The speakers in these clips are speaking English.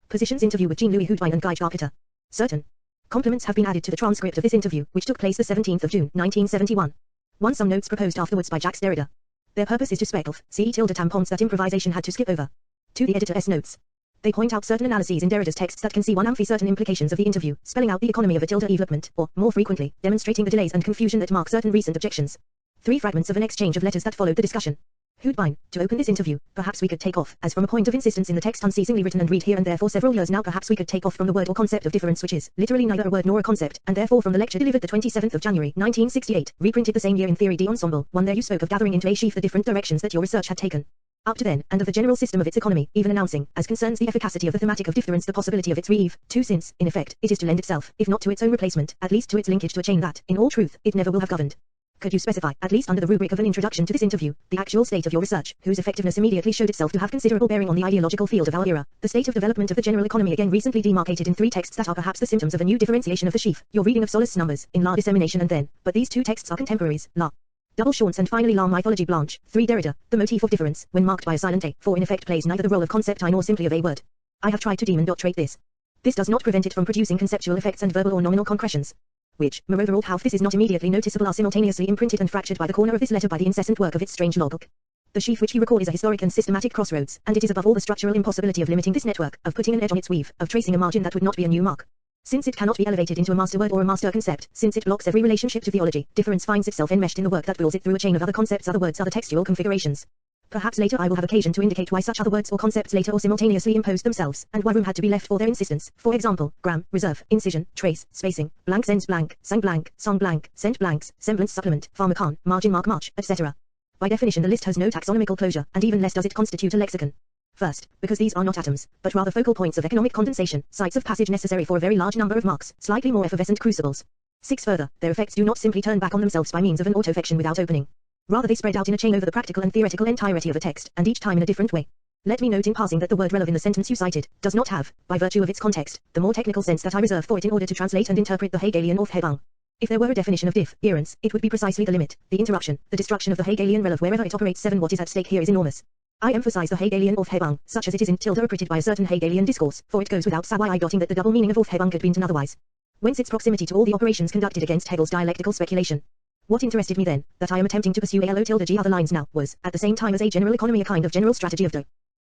Positions interview with Jean-Louis Houdebine and Guy Scarpetta. Certain compliments have been added to the transcript of this interview, which took place the 17th of June, 1971. 1. Some notes proposed afterwards by Jacques Derrida. Their purpose is to spell ce tilde tampons that improvisation had to skip over. 2. The editor's notes. They point out certain analyses in Derrida's texts that can see certain implications of the interview, spelling out the economy of a tilde development, or, more frequently, demonstrating the delays and confusion that mark certain recent objections. 3. Fragments of an exchange of letters that followed the discussion. Houdebine, to open this interview, perhaps we could take off, as from a point of insistence in the text unceasingly written and read here and there for several years now, perhaps we could take off from the word or concept of difference, which is, literally neither a word nor a concept, and therefore from the lecture delivered the 27th of January, 1968, reprinted the same year in Theory D Ensemble, 1. There you spoke of gathering into a sheaf the different directions that your research had taken up to then, and of the general system of its economy, even announcing, as concerns the efficacy of the thematic of difference, the possibility of its re-eve. 2. Since, in effect, it is to lend itself, if not to its own replacement, at least to its linkage to a chain that, in all truth, it never will have governed. Could you specify, at least under the rubric of an introduction to this interview, the actual state of your research, whose effectiveness immediately showed itself to have considerable bearing on the ideological field of our era, the state of development of the general economy again recently demarcated in 3 texts that are perhaps the symptoms of a new differentiation of the sheaf, your reading of Solace numbers, in La Dissemination and then, but these 2 texts are contemporaries, La Double Chance and finally La Mythologie Blanche. 3. Derrida, the motif of difference, when marked by a silent A, for in effect plays neither the role of concept I nor simply of a word. I have tried to demonstrate this. This does not prevent it from producing conceptual effects and verbal or nominal concretions, which, moreover, although this is not immediately noticeable, are simultaneously imprinted and fractured by the corner of this letter by the incessant work of its strange logbook. The sheaf which we record is a historic and systematic crossroads, and it is above all the structural impossibility of limiting this network, of putting an edge on its weave, of tracing a margin that would not be a new mark. Since it cannot be elevated into a master word or a master concept, since it blocks every relationship to theology, difference finds itself enmeshed in the work that pulls it through a chain of other concepts, other words, other textual configurations. Perhaps later I will have occasion to indicate why such other words or concepts later or simultaneously imposed themselves, and why room had to be left for their insistence. For example, gram, reserve, incision, trace, spacing, blank sends blank, sang blank, song blank, sent blanks, semblance supplement, pharmacon, margin mark march, etc. By definition the list has no taxonomical closure, and even less does it constitute a lexicon. First, because these are not atoms, but rather focal points of economic condensation, sites of passage necessary for a very large number of marks, slightly more effervescent crucibles. 6. Further, their effects do not simply turn back on themselves by means of an autofection without opening. Rather they spread out in a chain over the practical and theoretical entirety of a text, and each time in a different way. Let me note in passing that the word releve in the sentence you cited, does not have, by virtue of its context, the more technical sense that I reserve for it in order to translate and interpret the Hegelian Aufhebung. If there were a definition of difference, it would be precisely the limit, the interruption, the destruction of the Hegelian releve wherever it operates. 7. What is at stake here is enormous. I emphasize the Hegelian Aufhebung, such as it is in tilde interpreted by a certain Hegelian discourse, for it goes without saying that the double meaning of Aufhebung could be intended otherwise. Whence its proximity to all the operations conducted against Hegel's dialectical speculation. What interested me then, that I am attempting to pursue a tilde G other lines now, was, at the same time as a general economy, a kind of general strategy of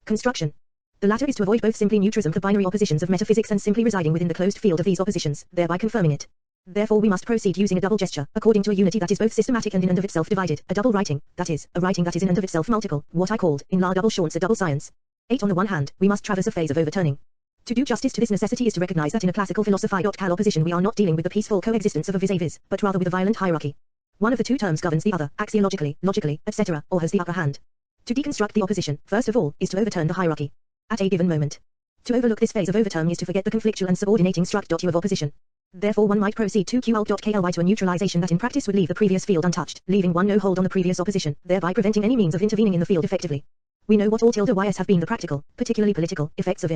construction. The latter is to avoid both simply neutrism, the binary oppositions of metaphysics, and simply residing within the closed field of these oppositions, thereby confirming it. Therefore we must proceed using a double gesture, according to a unity that is both systematic and in and of itself divided, a double writing, that is, a writing that is in and of itself multiple, what I called, in La Double Chance, a double science. 8. On the one hand, we must traverse a phase of overturning. To do justice to this necessity is to recognize that in a classical philosophy.cal opposition we are not dealing with the peaceful coexistence of a vis-a-vis, but rather with a violent hierarchy. One of the 2 terms governs the other, axiologically, logically, etc., or has the upper hand. To deconstruct the opposition, first of all, is to overturn the hierarchy. At a given moment. To overlook this phase of overturn is to forget the conflictual and subordinating struct.u of opposition. Therefore one might proceed to qalt.kly to a neutralization that in practice would leave the previous field untouched, leaving one no hold on the previous opposition, thereby preventing any means of intervening in the field effectively. We know what all tilde ys have been the practical, particularly political, effects of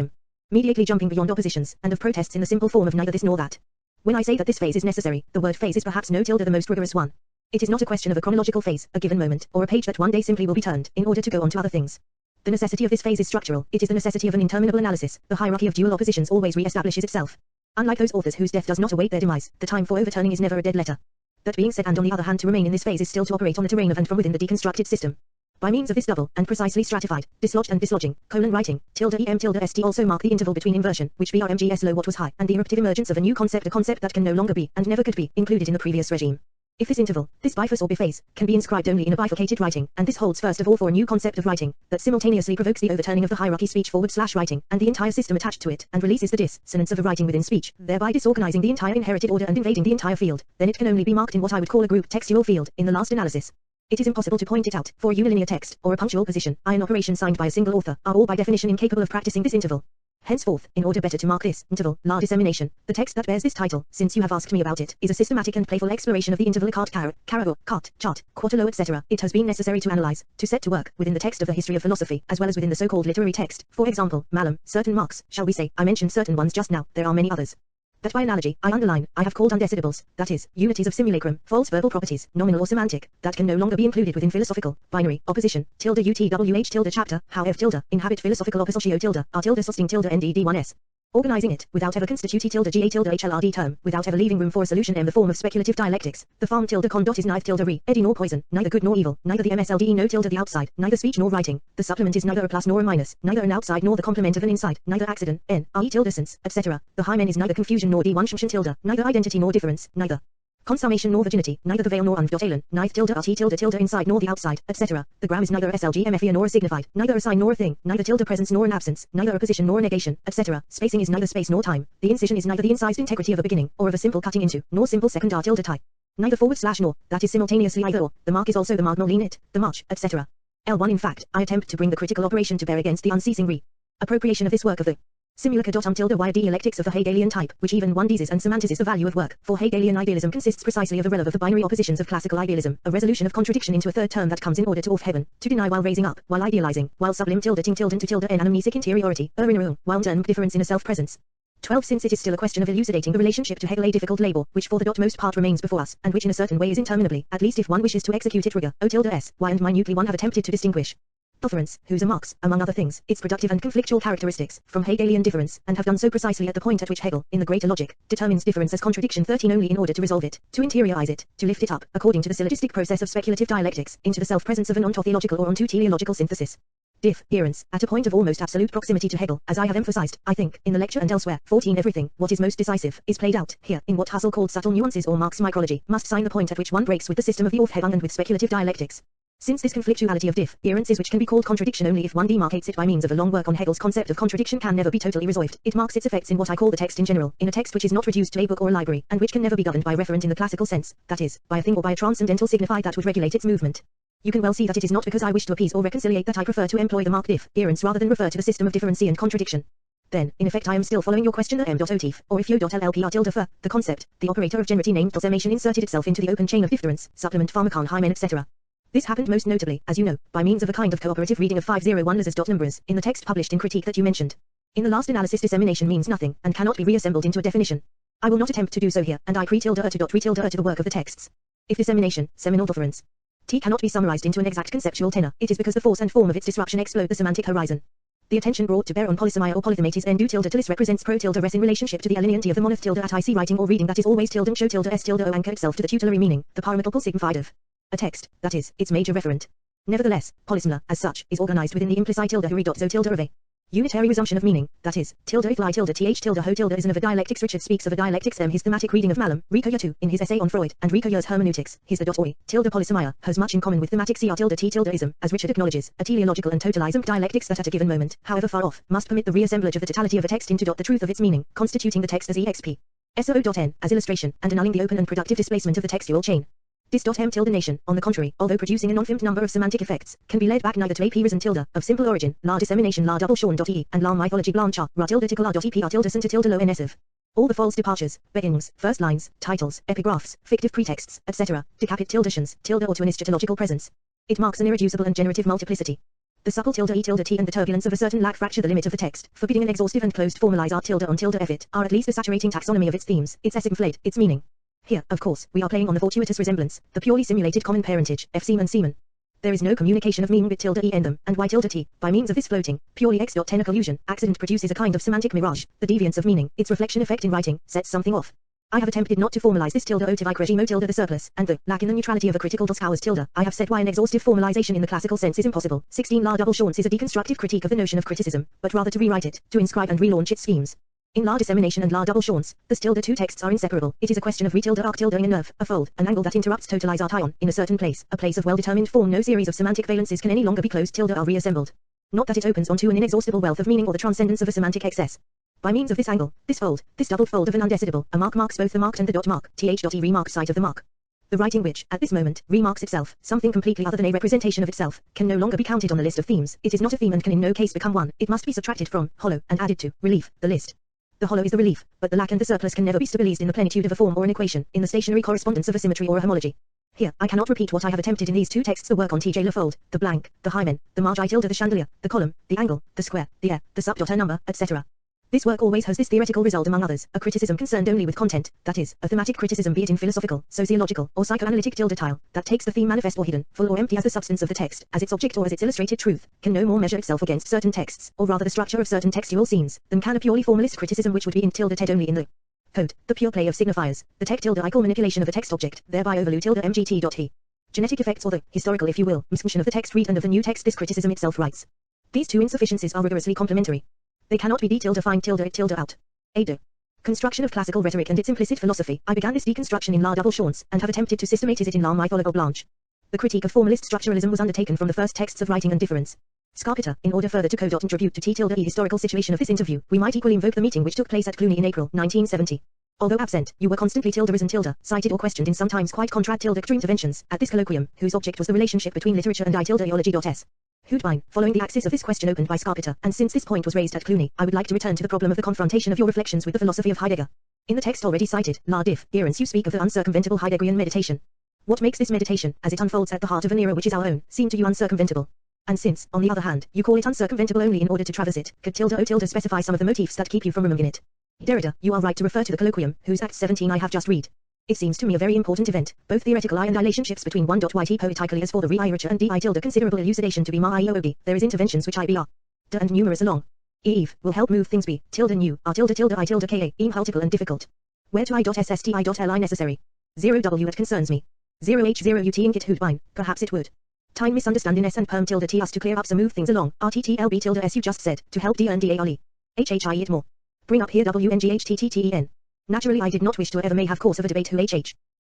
immediately jumping beyond oppositions, and of protests in the simple form of neither this nor that. When I say that this phase is necessary, the word phase is perhaps no tilde the most rigorous one. It is not a question of a chronological phase, a given moment, or a page that one day simply will be turned, in order to go on to other things. The necessity of this phase is structural, it is the necessity of an interminable analysis. The hierarchy of dual oppositions always re-establishes itself. Unlike those authors whose death does not await their demise, the time for overturning is never a dead letter. That being said, and on the other hand, to remain in this phase is still to operate on the terrain of and from within the deconstructed system. By means of this double, and precisely stratified, dislodged and dislodging, writing, tilde tilde st also mark the interval between inversion, which brmgs low what was high, and the eruptive emergence of a new concept, a concept that can no longer be, and never could be, included in the previous regime. If this interval, this biphase or biphase, can be inscribed only in a bifurcated writing, and this holds first of all for a new concept of writing, that simultaneously provokes the overturning of the hierarchy speech /writing, and the entire system attached to it, and releases the dissonance of a writing within speech, thereby disorganizing the entire inherited order and invading the entire field, then it can only be marked in what I would call a group textual field, in the last analysis. It is impossible to point it out, for a unilinear text, or a punctual position, an operation signed by a single author, are all by definition incapable of practicing this interval. Henceforth, in order better to mark this interval, La Dissemination, the text that bears this title, since you have asked me about it, is a systematic and playful exploration of the interval cart, chart, quarterlo, etc. It has been necessary to analyze, to set to work, within the text of the history of philosophy, as well as within the so-called literary text. For example, Malum, certain marks, shall we say, I mentioned certain ones just now, there are many others. That by analogy, I underline, I have called undecidables, that is, unities of simulacrum, false verbal properties, nominal or semantic, that can no longer be included within philosophical, binary, opposition, tilde utwh tilde chapter, how f tilde, inhabit philosophical oppositio tilde, r tilde susting tilde ndd1s. Organizing it, without ever constitute T tilde Ga tilde HLRD term, without ever leaving room for a solution M the form of speculative dialectics. The farm tilde con dot is neither tilde re, eddy nor poison, neither good nor evil, neither the MSLDE no tilde the outside, neither speech nor writing. The supplement is neither a plus nor a minus, neither an outside nor the complement of an inside, neither accident, n, re tilde sense, etc. The hymen is neither confusion nor d1 tilde, neither identity nor difference, neither consummation nor virginity, neither the veil nor unf.alien, neither tilde rt tilde inside nor the outside, etc. The gram is neither slgmfe nor a signified, neither a sign nor a thing, neither tilde presence nor an absence, neither a position nor a negation, etc. Spacing is neither space nor time. The incision is neither the incised integrity of a beginning, or of a simple cutting into, nor simple second r tilde tie. Neither forward slash nor, that is simultaneously either or. The mark is also the mark nor it, the march, etc. L1 In fact, I attempt to bring the critical operation to bear against the unceasing appropriation of this work of the simulacra. Tilde via dialectics of the Hegelian type, which even one deses and semantizes the value of work, for Hegelian idealism consists precisely of the releve of the binary oppositions of classical idealism, a resolution of contradiction into a third term that comes in order to off heaven, to deny while raising up, while idealizing, while sublim tilde ting tilde to tilde en anamnesic interiority, in a room, while term difference in a self-presence. 12 Since it is still a question of elucidating the relationship to Hegel, a difficult label, which for the most part remains before us, and which in a certain way is interminably, at least if one wishes to execute it rigor, O tilde s, y and minutely one have attempted to distinguish difference, whose marks, among other things, its productive and conflictual characteristics, from Hegelian difference, and have done so precisely at the point at which Hegel, in the greater logic, determines difference as contradiction 13 only in order to resolve it, to interiorize it, to lift it up, according to the syllogistic process of speculative dialectics, into the self-presence of an ontological or onto teleological synthesis. Difference, at a point of almost absolute proximity to Hegel, as I have emphasized, I think, in the lecture and elsewhere. 14 Everything, what is most decisive, is played out, here, in what Husserl called subtle nuances or Marx micrology, must sign the point at which one breaks with the system of the Aufhebung and with speculative dialectics. Since this conflictuality of differences which can be called contradiction only if one demarcates it by means of a long work on Hegel's concept of contradiction can never be totally resolved, it marks its effects in what I call the text in general, in a text which is not reduced to a book or a library, and which can never be governed by referent in the classical sense, that is, by a thing or by a transcendental signified that would regulate its movement. You can well see that it is not because I wish to appease or reconciliate that I prefer to employ the mark difference rather than refer to the system of differency and contradiction. Then, in effect I am still following your question the m.otif, or if yo.llpr tilde for, the concept, the operator of generity named summation inserted itself into the open chain of difference, supplement pharmacon hymen etc. This happened most notably, as you know, by means of a kind of cooperative reading of 501 Numbers, in the text published in Critique that you mentioned. In the last analysis dissemination means nothing, and cannot be reassembled into a definition. I will not attempt to do so here, and I pre-tilde to the work of the texts. If dissemination, seminal difference, T cannot be summarized into an exact conceptual tenor, it is because the force and form of its disruption explode the semantic horizon. The attention brought to bear on polysemy or polythemate is n do tilde tillis represents pro tilde res in relationship to the alineanty of the monoth tilde at IC writing or reading that is always tilde and show tilde s tilde o anchor itself to the tutelary meaning, the parametrical signified of a text, that is, its major referent. Nevertheless, polysmla, as such, is organized within the implicit tilde huri.zo tilde of a unitary resumption of meaning, that is, tilde if lie tilde th tilde ho tilde is an of a dialectics. Richard speaks of a dialectics his thematic reading of Malum, Ricoeur 2, in his essay on Freud, and Ricoeur's hermeneutics, his the dot oi, tilde polysomia, has much in common with thematic cr tilde t tilde ism, as Richard acknowledges, a teleological and totalism dialectics that at a given moment, however far off, must permit the reassemblage of the totality of a text into the truth of its meaning, constituting the text as exp. SO.n, as illustration, and annulling the open and productive displacement of the textual chain. Dis.m tilde nation, on the contrary, although producing a non-finite number of semantic effects, can be led back neither to ap reason tilde, of simple origin, la dissemination la double shorn.e, and la mythology blancha, ra tilde tickle la.ep tilde center tilde lo nsf. All the false departures, beginnings, first lines, titles, epigraphs, fictive pretexts, etc., decapit tildations, tilde or to an eschatological presence. It marks an irreducible and generative multiplicity. The supple tilde e tilde t and the turbulence of a certain lack fracture the limit of the text, forbidding an exhaustive and closed formalize art tilde on tilde effit, are at least the saturating taxonomy of its themes, its essigflate, its meaning. Here, of course, we are playing on the fortuitous resemblance, the purely simulated common parentage, f semen semen. There is no communication of meaning with tilde e in them, and y tilde t, by means of this floating, purely x.10 collusion, accident produces a kind of semantic mirage, the deviance of meaning, its reflection effect in writing, sets something off. I have attempted not to formalize this tilde otivike regime tilde the surplus, and the lack in the neutrality of a critical Doskauer's tilde. I have said why an exhaustive formalization in the classical sense is impossible. 16 La double Shorns is a deconstructive critique of the notion of criticism, but rather to rewrite it, to inscribe and relaunch its schemes. In La dissemination and La double Shorns, the tilde two texts are inseparable. It is a question of re-tilde arc tilde in a nerve, a fold, an angle that interrupts totalize art ion, in a certain place, a place of well-determined form. No series of semantic valences can any longer be closed tilde are reassembled. Not that it opens onto an inexhaustible wealth of meaning or the transcendence of a semantic excess. By means of this angle, this fold, this double fold of an undecidible, a mark marks both the marked and the dot mark, th.e remarks site of the mark. The writing which, at this moment, remarks itself, something completely other than a representation of itself, can no longer be counted on the list of themes. It is not a theme and can in no case become one. It must be subtracted from, hollow, and added to, relief, the list. The hollow is the relief, but the lack and the surplus can never be stabilized in the plenitude of a form or an equation, in the stationary correspondence of a symmetry or a homology. Here, I cannot repeat what I have attempted in these two texts, the work on T.J. Lefold, the blank, the hymen, the marge I tilde the chandelier, the column, the angle, the square, the air, the sub dot her number, etc. This work always has this theoretical result among others, a criticism concerned only with content, that is, a thematic criticism be it in philosophical, sociological, or psychoanalytic tile, that takes the theme manifest or hidden, full or empty as the substance of the text, as its object or as its illustrated truth, can no more measure itself against certain texts, or rather the structure of certain textual scenes, than can a purely formalist criticism which would be in tilde ted only in the code, the pure play of signifiers, the tech tilde ical manipulation of the text object, thereby overlu tilde mgt.he. Genetic effects or the historical if you will, misfunction of the text read and of the new text this criticism itself writes. These two insufficiencies are rigorously complementary. They cannot be d tilde find tilde it tilde out. A. Construction of classical rhetoric and its implicit philosophy. I began this deconstruction in La Double Chance, and have attempted to systematize it in La Mythologie Blanche. The critique of formalist structuralism was undertaken from the first texts of writing and difference. Scarpetta, in order further to contribute to t tilde e historical situation of this interview, we might equally invoke the meeting which took place at Cluny in April, 1970. Although absent, you were constantly tilde risen tilde, cited or questioned in sometimes quite contradictory interventions, at this colloquium, whose object was the relationship between literature and I tilde eology.s. Houdebine, following the axis of this question opened by Scarpetta, and since this point was raised at Cluny, I would like to return to the problem of the confrontation of your reflections with the philosophy of Heidegger. In the text already cited, La Diff, Errance, you speak of the uncircumventable Heideggerian meditation. What makes this meditation, as it unfolds at the heart of an era which is our own, seem to you uncircumventable? And since, on the other hand, you call it uncircumventable only in order to traverse it, could tilde o tilde specify some of the motifs that keep you from removing it? Derrida, you are right to refer to the colloquium, whose Act 17 I have just read. It seems to me a very important event, both theoretical I and relationships between 1.yt poetically as for the re-I richer and d I tilde considerable elucidation to be ma iod, there is interventions which I be are and numerous along. Eve, will help move things be, tilde new, are tilde tilde I tilde ka, multiple and difficult. Where to I.ssti.li necessary? 0w it concerns me. 0h0ut inkit Houdebine, perhaps it would. Time misunderstanding s and perm tilde t us to clear up some move things along, rttlb tilde s you just said, to help d and da ali. Hhi it more. Bring up here wnghttten. Naturally I did not wish to ever may have course of a debate who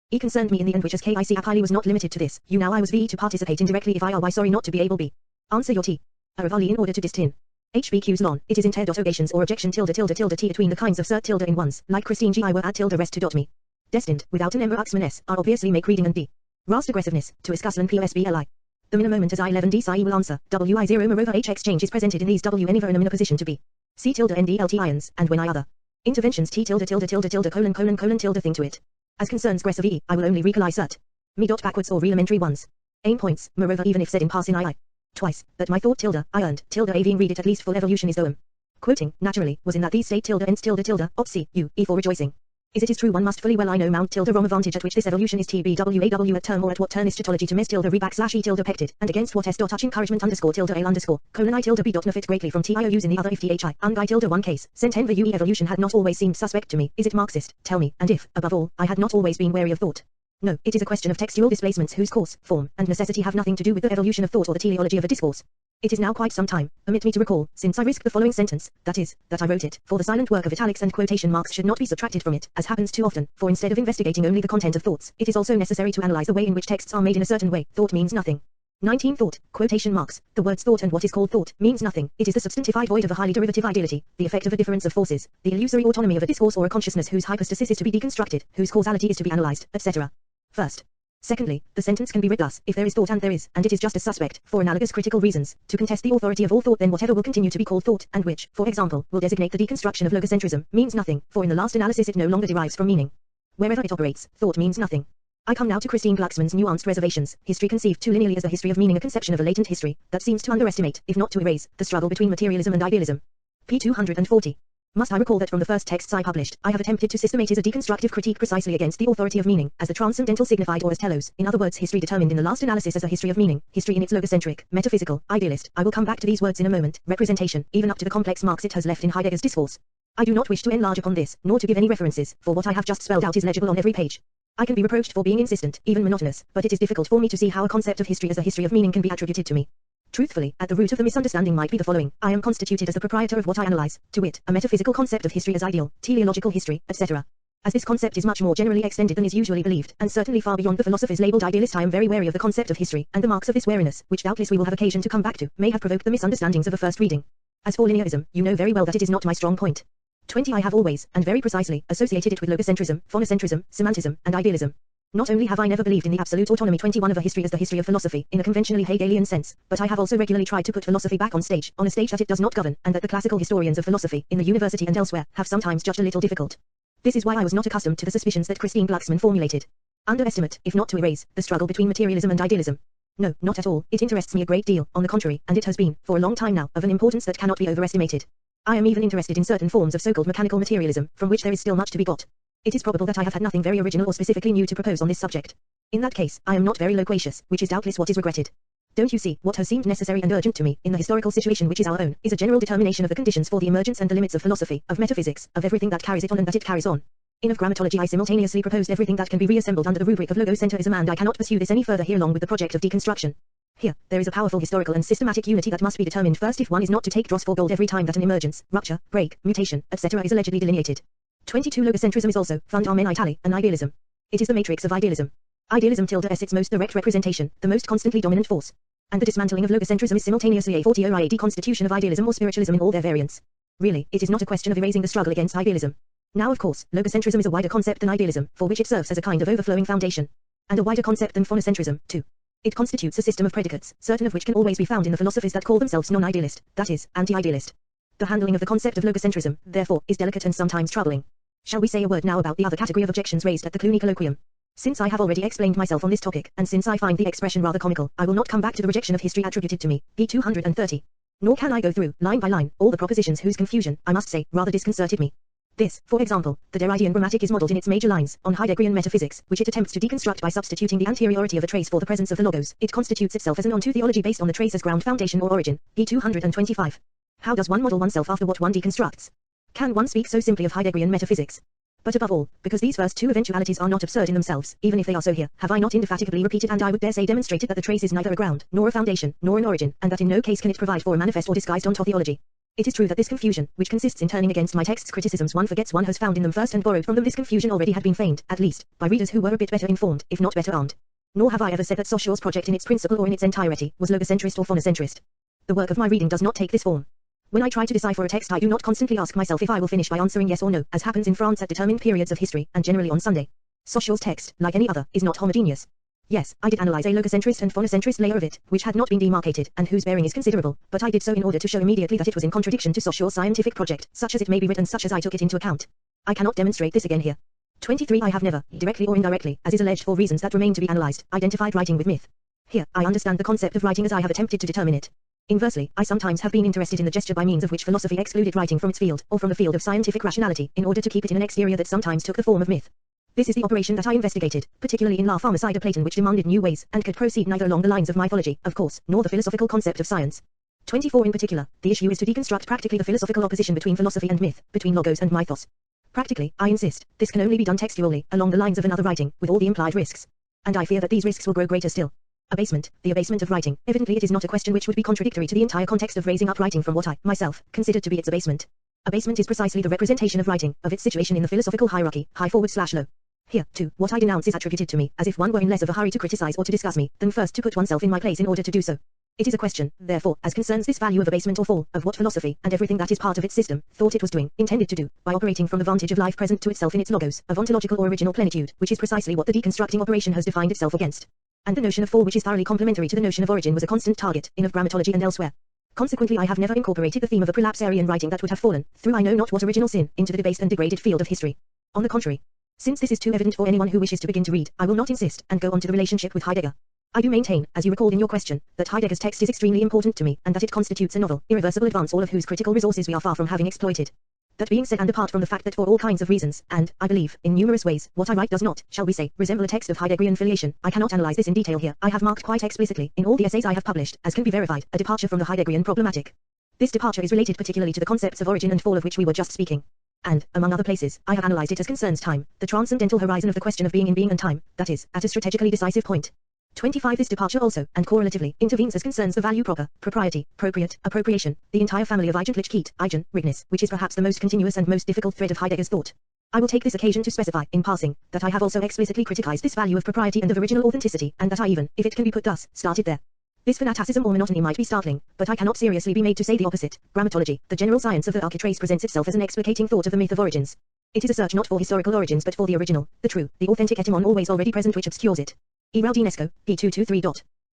he concerned me in the end which as KIC highly was not limited to this, you now I was v to participate indirectly if I are why sorry not to be able be. Answer your t. Aravali in order to distin. HBQ's lon, it is inter.ogations or objection tilde tilde tilde t between the kinds of cert tilde in ones, like Christine G I were add tilde rest to dot me. Destined, without an ember uxman s, are obviously make reading and d. Rast aggressiveness, to iscuslan POSBLI. The minimum moment as I11 d psi will answer, WI0 moreover H exchange is presented in these W any in a position to be. C tilde NDLT ions, and when I other. Interventions t tilde tilde tilde tilde colon tilde thing to it. As concerns gress of e, I will only recall cert. Me dot backwards or elementary ones. Aim points, moreover even if said in passing I. Twice, that my thought tilde, I earned, tilde aving read it at least full evolution is doem. Quoting, naturally, was in that these state tilde ends tilde tilde, opsi, u, e for rejoicing. Is one must fully well I know mount tilde rom advantage at which this evolution is tbwaw at term or at what turn is tautology to mes tilde re backslash e tilde pected, and against what s dot touch encouragement underscore tilde ale underscore, colon I tilde b dot nafit greatly from tious in the other if thi, unguy tilde one case, sent enver ue evolution had not always seemed suspect to me, is it Marxist, tell me, and if, above all, I had not always been wary of thought. No, it is a question of textual displacements whose course, form, and necessity have nothing to do with the evolution of thought or the teleology of a discourse. It is now quite some time, permit me to recall, since I risk the following sentence, that is, that I wrote it, for the silent work of italics and quotation marks should not be subtracted from it, as happens too often, for instead of investigating only the content of thoughts, it is also necessary to analyze the way in which texts are made in a certain way. Thought means nothing. 19 Thought, quotation marks, the words thought and what is called thought, means nothing, it is the substantified void of a highly derivative ideality, the effect of a difference of forces, the illusory autonomy of a discourse or a consciousness whose hypostasis is to be deconstructed, whose causality is to be analyzed, etc. First. Secondly, the sentence can be read thus, if there is thought and there is, and it is just as suspect, for analogous critical reasons, to contest the authority of all thought then whatever will continue to be called thought, and which, for example, will designate the deconstruction of logocentrism, means nothing, for in the last analysis it no longer derives from meaning. Wherever it operates, thought means nothing. I come now to Christine Glucksmann's nuanced reservations, history conceived too linearly as the history of meaning a conception of a latent history, that seems to underestimate, if not to erase, the struggle between materialism and idealism. p. 240. Must I recall that from the first texts I published, I have attempted to systematize a deconstructive critique precisely against the authority of meaning, as the transcendental signified or as telos, in other words history determined in the last analysis as a history of meaning, history in its logocentric, metaphysical, idealist, I will come back to these words in a moment, representation, even up to the complex marks it has left in Heidegger's discourse. I do not wish to enlarge upon this, nor to give any references, for what I have just spelled out is legible on every page. I can be reproached for being insistent, even monotonous, but it is difficult for me to see how a concept of history as a history of meaning can be attributed to me. Truthfully, at the root of the misunderstanding might be the following. I am constituted as the proprietor of what I analyze, to wit, a metaphysical concept of history as ideal, teleological history, etc. As this concept is much more generally extended than is usually believed, and certainly far beyond the philosophers labeled idealist, I am very wary of the concept of history, and the marks of this wariness, which doubtless we will have occasion to come back to, may have provoked the misunderstandings of a first reading. As for linearism, you know very well that it is not my strong point. 20 I have always, and very precisely, associated it with logocentrism, phonocentrism, semantism, and idealism. Not only have I never believed in the absolute autonomy 21 of a history as the history of philosophy, in a conventionally Hegelian sense, but I have also regularly tried to put philosophy back on a stage that it does not govern, and that the classical historians of philosophy, in the university and elsewhere, have sometimes judged a little difficult. This is why I was not accustomed to the suspicions that Christine Glucksmann formulated. Underestimate, if not to erase, the struggle between materialism and idealism. No, not at all, it interests me a great deal, on the contrary, and it has been, for a long time now, of an importance that cannot be overestimated. I am even interested in certain forms of so-called mechanical materialism, from which there is still much to be got. It is probable that I have had nothing very original or specifically new to propose on this subject. In that case, I am not very loquacious, which is doubtless what is regretted. Don't you see, what has seemed necessary and urgent to me, in the historical situation which is our own, is a general determination of the conditions for the emergence and the limits of philosophy, of metaphysics, of everything that carries it on and that it carries on. In of grammatology I simultaneously proposed everything that can be reassembled under the rubric of logocentrism, and I cannot pursue this any further here along with the project of deconstruction. Here, there is a powerful historical and systematic unity that must be determined first if one is not to take dross for gold every time that an emergence, rupture, break, mutation, etc. is allegedly delineated. 22. Logocentrism is also, an idealism. It is the matrix of idealism. Idealism tilde s its most direct representation, the most constantly dominant force. And the dismantling of logocentrism is simultaneously a deconstitution of idealism or spiritualism in all their variants. Really, it is not a question of erasing the struggle against idealism. Now of course, logocentrism is a wider concept than idealism, for which it serves as a kind of overflowing foundation. And a wider concept than phonocentrism, too. It constitutes a system of predicates, certain of which can always be found in the philosophies that call themselves non-idealist, that is, anti-idealist. The handling of the concept of logocentrism, therefore, is delicate and sometimes troubling. Shall we say a word now about the other category of objections raised at the Cluny colloquium? Since I have already explained myself on this topic, and since I find the expression rather comical, I will not come back to the rejection of history attributed to me, p. 230. Nor can I go through, line by line, all the propositions whose confusion, I must say, rather disconcerted me. This, for example, the Derridian grammatic is modelled in its major lines, on Heideggerian metaphysics, which it attempts to deconstruct by substituting the anteriority of a trace for the presence of the logos. It constitutes itself as an onto theology based on the trace as ground foundation or origin, p. 225. How does one model oneself after what one deconstructs? Can one speak so simply of Heideggerian metaphysics? But above all, because these first two eventualities are not absurd in themselves, even if they are so here, have I not indefatigably repeated and I would dare say demonstrated that the trace is neither a ground, nor a foundation, nor an origin, and that in no case can it provide for a manifest or disguised ontotheology. It is true that this confusion, which consists in turning against my text's criticisms one forgets one has found in them first and borrowed from them, this confusion already had been feigned, at least, by readers who were a bit better informed, if not better armed. Nor have I ever said that Saussures' project in its principle or in its entirety, was logocentrist or phonocentrist. The work of my reading does not take this form. When I try to decipher a text I do not constantly ask myself if I will finish by answering yes or no, as happens in France at determined periods of history, and generally on Sunday. Saussures' text, like any other, is not homogeneous. Yes, I did analyze a logocentrist and phonocentrist layer of it, which had not been demarcated, and whose bearing is considerable, but I did so in order to show immediately that it was in contradiction to Saussures' scientific project, such as it may be written, such as I took it into account. I cannot demonstrate this again here. 23. I have never, directly or indirectly, as is alleged for reasons that remain to be analyzed, identified writing with myth. Here, I understand the concept of writing as I have attempted to determine it. Inversely, I sometimes have been interested in the gesture by means of which philosophy excluded writing from its field, or from the field of scientific rationality, in order to keep it in an exterior that sometimes took the form of myth. This is the operation that I investigated, particularly in La Pharmacie de Platon, which demanded new ways, and could proceed neither along the lines of mythology, of course, nor the philosophical concept of science. 24. In particular, the issue is to deconstruct practically the philosophical opposition between philosophy and myth, between logos and mythos. Practically, I insist, this can only be done textually, along the lines of another writing, with all the implied risks. And I fear that these risks will grow greater still. Abasement, the abasement of writing. Evidently it is not a question which would be contradictory to the entire context of raising up writing from what I, myself, considered to be its abasement. Abasement is precisely the representation of writing, of its situation in the philosophical hierarchy, high/low. Here, too, what I denounce is attributed to me, as if one were in less of a hurry to criticize or to discuss me, than first to put oneself in my place in order to do so. It is a question, therefore, as concerns this value of abasement or fall, of what philosophy, and everything that is part of its system, thought it was doing, intended to do, by operating from the vantage of life present to itself in its logos, of ontological or original plenitude, which is precisely what the deconstructing operation has defined itself against. And the notion of fall, which is thoroughly complementary to the notion of origin, was a constant target, in of grammatology and elsewhere. Consequently I have never incorporated the theme of a prelapsarian writing that would have fallen, through I know not what original sin, into the debased and degraded field of history. On the contrary. Since this is too evident for anyone who wishes to begin to read, I will not insist, and go on to the relationship with Heidegger. I do maintain, as you recalled in your question, that Heidegger's text is extremely important to me, and that it constitutes a novel, irreversible advance, all of whose critical resources we are far from having exploited. That being said, and apart from the fact that for all kinds of reasons, and, I believe, in numerous ways, what I write does not, shall we say, resemble a text of Heideggerian filiation, I cannot analyze this in detail here. I have marked quite explicitly, in all the essays I have published, as can be verified, a departure from the Heideggerian problematic. This departure is related particularly to the concepts of origin and fall of which we were just speaking. And, among other places, I have analyzed it as concerns time, the transcendental horizon of the question of being in being and time, that is, at a strategically decisive point. 25. This departure also, and correlatively, intervenes as concerns the value proper, propriety, propriate, appropriation, the entire family of Eigentlichkeit, Eigen, Rigness, which is perhaps the most continuous and most difficult thread of Heidegger's thought. I will take this occasion to specify, in passing, that I have also explicitly criticized this value of propriety and of original authenticity, and that I even, if it can be put thus, started there. This fanaticism or monotony might be startling, but I cannot seriously be made to say the opposite. Grammatology, the general science of the architrace, presents itself as an explicating thought of the myth of origins. It is a search not for historical origins but for the original, the true, the authentic etymon always already present which obscures it. Eraldinesco, p. 223.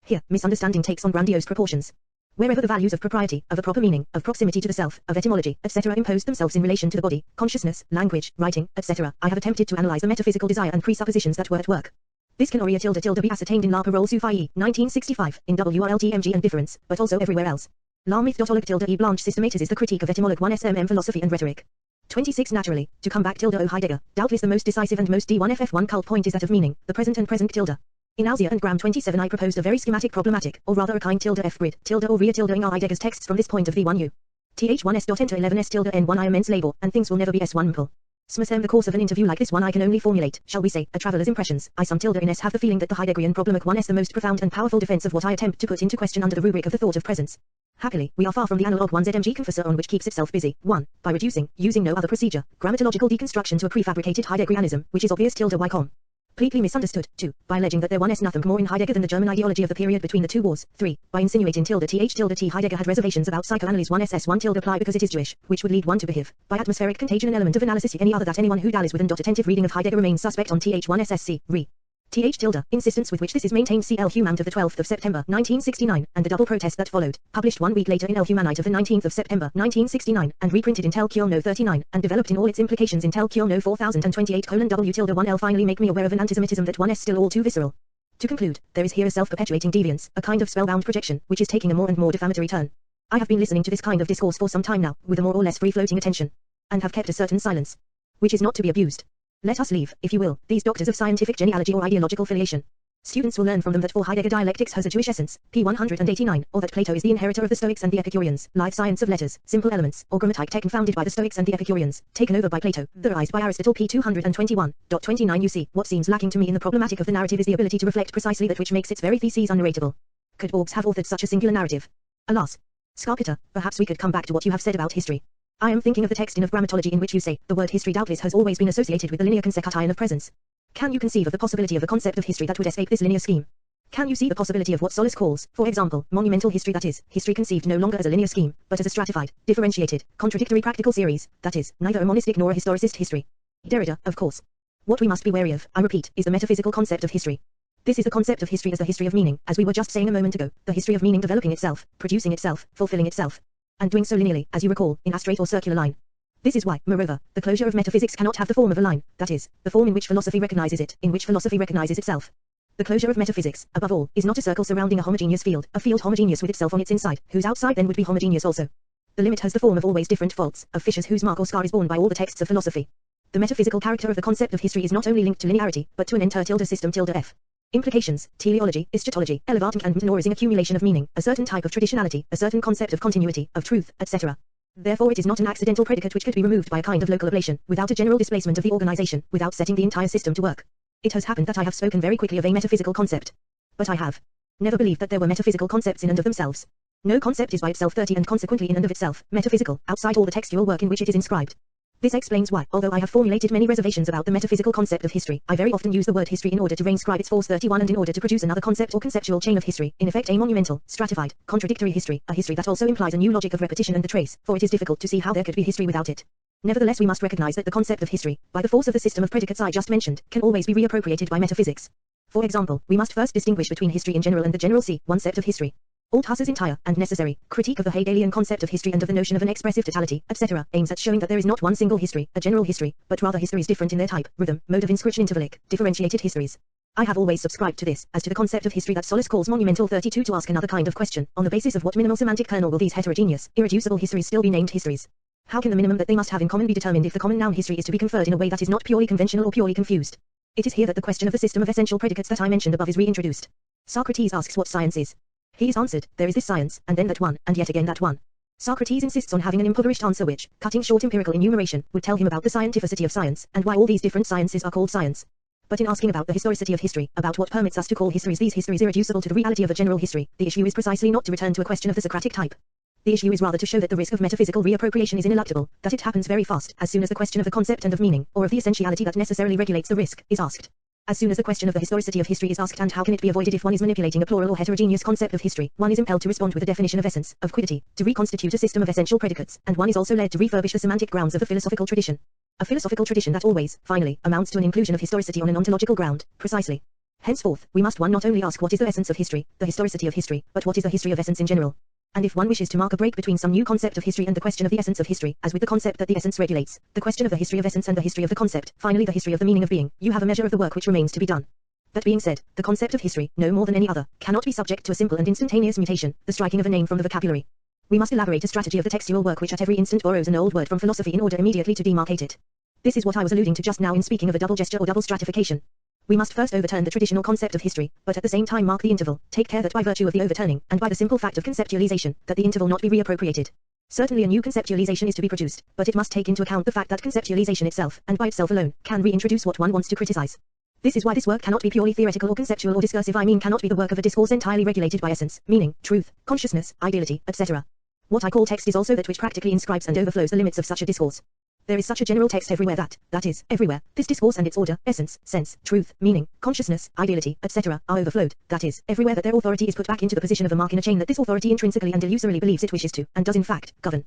Here, misunderstanding takes on grandiose proportions. Wherever the values of propriety, of a proper meaning, of proximity to the self, of etymology, etc. impose themselves in relation to the body, consciousness, language, writing, etc., I have attempted to analyze the metaphysical desire and presuppositions that were at work. This can be ascertained in La Parole Suffisante, 1965, in WRLTMG and Difference, but also everywhere else. La myth.olog tilde e Blanche systematizes the critique of etymologue 1 philosophy and rhetoric. 26 Naturally, to come back tilde o Heidegger, doubtless the most decisive and most D1FF1 cult point is that of meaning, the present and present tilde. In Alzia and Gram 27 I proposed a very schematic problematic, or rather a kind tilde F grid, tilde or rea tilde ing our Heidegger's texts from this point of V1U. Th1s. Enter 11s tilde N1 I immense label, and things will never be S1 mple. Smasem the course of an interview like this one I can only formulate, shall we say, a traveller's impressions. I some tilde in S have the feeling that the Heideggerian problematic 1s the most profound and powerful defense of what I attempt to put into question under the rubric of the thought of presence. Happily, we are far from the analog 1ZMG confessor on which keeps itself busy, 1. By reducing, using no other procedure, grammatological deconstruction to a prefabricated Heideggerianism, which is obvious tilde y com. Completely misunderstood, 2. By alleging that there 1s nothing more in Heidegger than the German ideology of the period between the two wars, 3. By insinuating tilde T Heidegger had reservations about psychoanalyse 1s1 tilde apply because it is Jewish, which would lead one to behave. By atmospheric contagion an element of analysis any other that anyone who dallies with an attentive reading of Heidegger remains suspect on Th1ssc, re. Insistence with which this is maintained see El Humant of the 12th of September 1969, and the double protest that followed, published 1 week later in El Humanite of the 19th of September 1969, and reprinted in Tel Kiel No 39, and developed in all its implications in Tel Kiel No 4028:W1L finally make me aware of an antisemitism that 1s still all too visceral. To conclude, there is here a self-perpetuating deviance, a kind of spellbound projection, which is taking a more and more defamatory turn. I have been listening to this kind of discourse for some time now, with a more or less free-floating attention, and have kept a certain silence, which is not to be abused. Let us leave, if you will, these doctors of scientific genealogy or ideological filiation. Students will learn from them that for Heidegger dialectics has a Jewish essence, p. 189, or that Plato is the inheritor of the Stoics and the Epicureans, life science of letters, simple elements, or grammatic tech founded by the Stoics and the Epicureans, taken over by Plato, theorized by Aristotle p. 221.29 You see, what seems lacking to me in the problematic of the narrative is the ability to reflect precisely that which makes its very theses unrelatable. Could Borges have authored such a singular narrative? Alas. Scarpetta, perhaps we could come back to what you have said about history. I am thinking of the text in of Grammatology in which you say, the word history doubtless has always been associated with the linear consecution of presence. Can you conceive of the possibility of a concept of history that would escape this linear scheme? Can you see the possibility of what Sollas calls, for example, monumental history, that is, history conceived no longer as a linear scheme, but as a stratified, differentiated, contradictory practical series, that is, neither a monistic nor a historicist history? Derrida, of course. What we must be wary of, I repeat, is the metaphysical concept of history. This is the concept of history as the history of meaning, as we were just saying a moment ago, the history of meaning developing itself, producing itself, fulfilling itself, and doing so linearly, as you recall, in a straight or circular line. This is why, moreover, the closure of metaphysics cannot have the form of a line, that is, the form in which philosophy recognizes it, in which philosophy recognizes itself. The closure of metaphysics, above all, is not a circle surrounding a homogeneous field, a field homogeneous with itself on its inside, whose outside then would be homogeneous also. The limit has the form of always different faults, of fissures whose mark or scar is borne by all the texts of philosophy. The metaphysical character of the concept of history is not only linked to linearity, but to an enter tilde system tilde f. Implications, teleology, eschatology, elevating and ignoring accumulation of meaning, a certain type of traditionality, a certain concept of continuity, of truth, etc. Therefore it is not an accidental predicate which could be removed by a kind of local ablation, without a general displacement of the organization, without setting the entire system to work. It has happened that I have spoken very quickly of a metaphysical concept. But I have never believed that there were metaphysical concepts in and of themselves. No concept is by itself 30 and consequently in and of itself, metaphysical, outside all the textual work in which it is inscribed. This explains why, although I have formulated many reservations about the metaphysical concept of history, I very often use the word history in order to reinscribe its force 31 and in order to produce another concept or conceptual chain of history, in effect a monumental, stratified, contradictory history, a history that also implies a new logic of repetition and the trace, for it is difficult to see how there could be history without it. Nevertheless we must recognize that the concept of history, by the force of the system of predicates I just mentioned, can always be reappropriated by metaphysics. For example, we must first distinguish between history in general and the general concept of history. Althusser's entire, and necessary, critique of the Hegelian concept of history and of the notion of an expressive totality, etc., aims at showing that there is not one single history, a general history, but rather histories different in their type, rhythm, mode of inscription intervallic, differentiated histories. I have always subscribed to this, as to the concept of history that Sollas calls monumental 32 to ask another kind of question, on the basis of what minimal semantic kernel will these heterogeneous, irreducible histories still be named histories? How can the minimum that they must have in common be determined if the common noun history is to be conferred in a way that is not purely conventional or purely confused? It is here that the question of the system of essential predicates that I mentioned above is reintroduced. Socrates asks what science is. He is answered, there is this science, and then that one, and yet again that one. Socrates insists on having an impoverished answer which, cutting short empirical enumeration, would tell him about the scientificity of science, and why all these different sciences are called science. But in asking about the historicity of history, about what permits us to call these histories irreducible to the reality of a general history, the issue is precisely not to return to a question of the Socratic type. The issue is rather to show that the risk of metaphysical reappropriation is ineluctable, that it happens very fast, as soon as the question of the concept and of meaning, or of the essentiality that necessarily regulates the risk, is asked. As soon as the question of the historicity of history is asked and how can it be avoided if one is manipulating a plural or heterogeneous concept of history, one is impelled to respond with a definition of essence, of quiddity, to reconstitute a system of essential predicates, and one is also led to refurbish the semantic grounds of the philosophical tradition. A philosophical tradition that always, finally, amounts to an inclusion of historicity on an ontological ground, precisely. Henceforth, we must not only ask what is the essence of history, the historicity of history, but what is the history of essence in general. And if one wishes to mark a break between some new concept of history and the question of the essence of history, as with the concept that the essence regulates, the question of the history of essence and the history of the concept, finally the history of the meaning of being, you have a measure of the work which remains to be done. That being said, the concept of history, no more than any other, cannot be subject to a simple and instantaneous mutation, the striking of a name from the vocabulary. We must elaborate a strategy of the textual work which at every instant borrows an old word from philosophy in order immediately to demarcate it. This is what I was alluding to just now in speaking of a double gesture or double stratification. We must first overturn the traditional concept of history, but at the same time mark the interval, take care that by virtue of the overturning, and by the simple fact of conceptualization, that the interval not be reappropriated. Certainly a new conceptualization is to be produced, but it must take into account the fact that conceptualization itself, and by itself alone, can reintroduce what one wants to criticize. This is why this work cannot be purely theoretical or conceptual or discursive. I mean cannot be the work of a discourse entirely regulated by essence, meaning, truth, consciousness, ideality, etc. What I call text is also that which practically inscribes and overflows the limits of such a discourse. There is such a general text everywhere that is, everywhere, this discourse and its order, essence, sense, truth, meaning, consciousness, ideality, etc. are overflowed, that is, everywhere that their authority is put back into the position of a mark in a chain that this authority intrinsically and illusorily believes it wishes to, and does in fact, govern.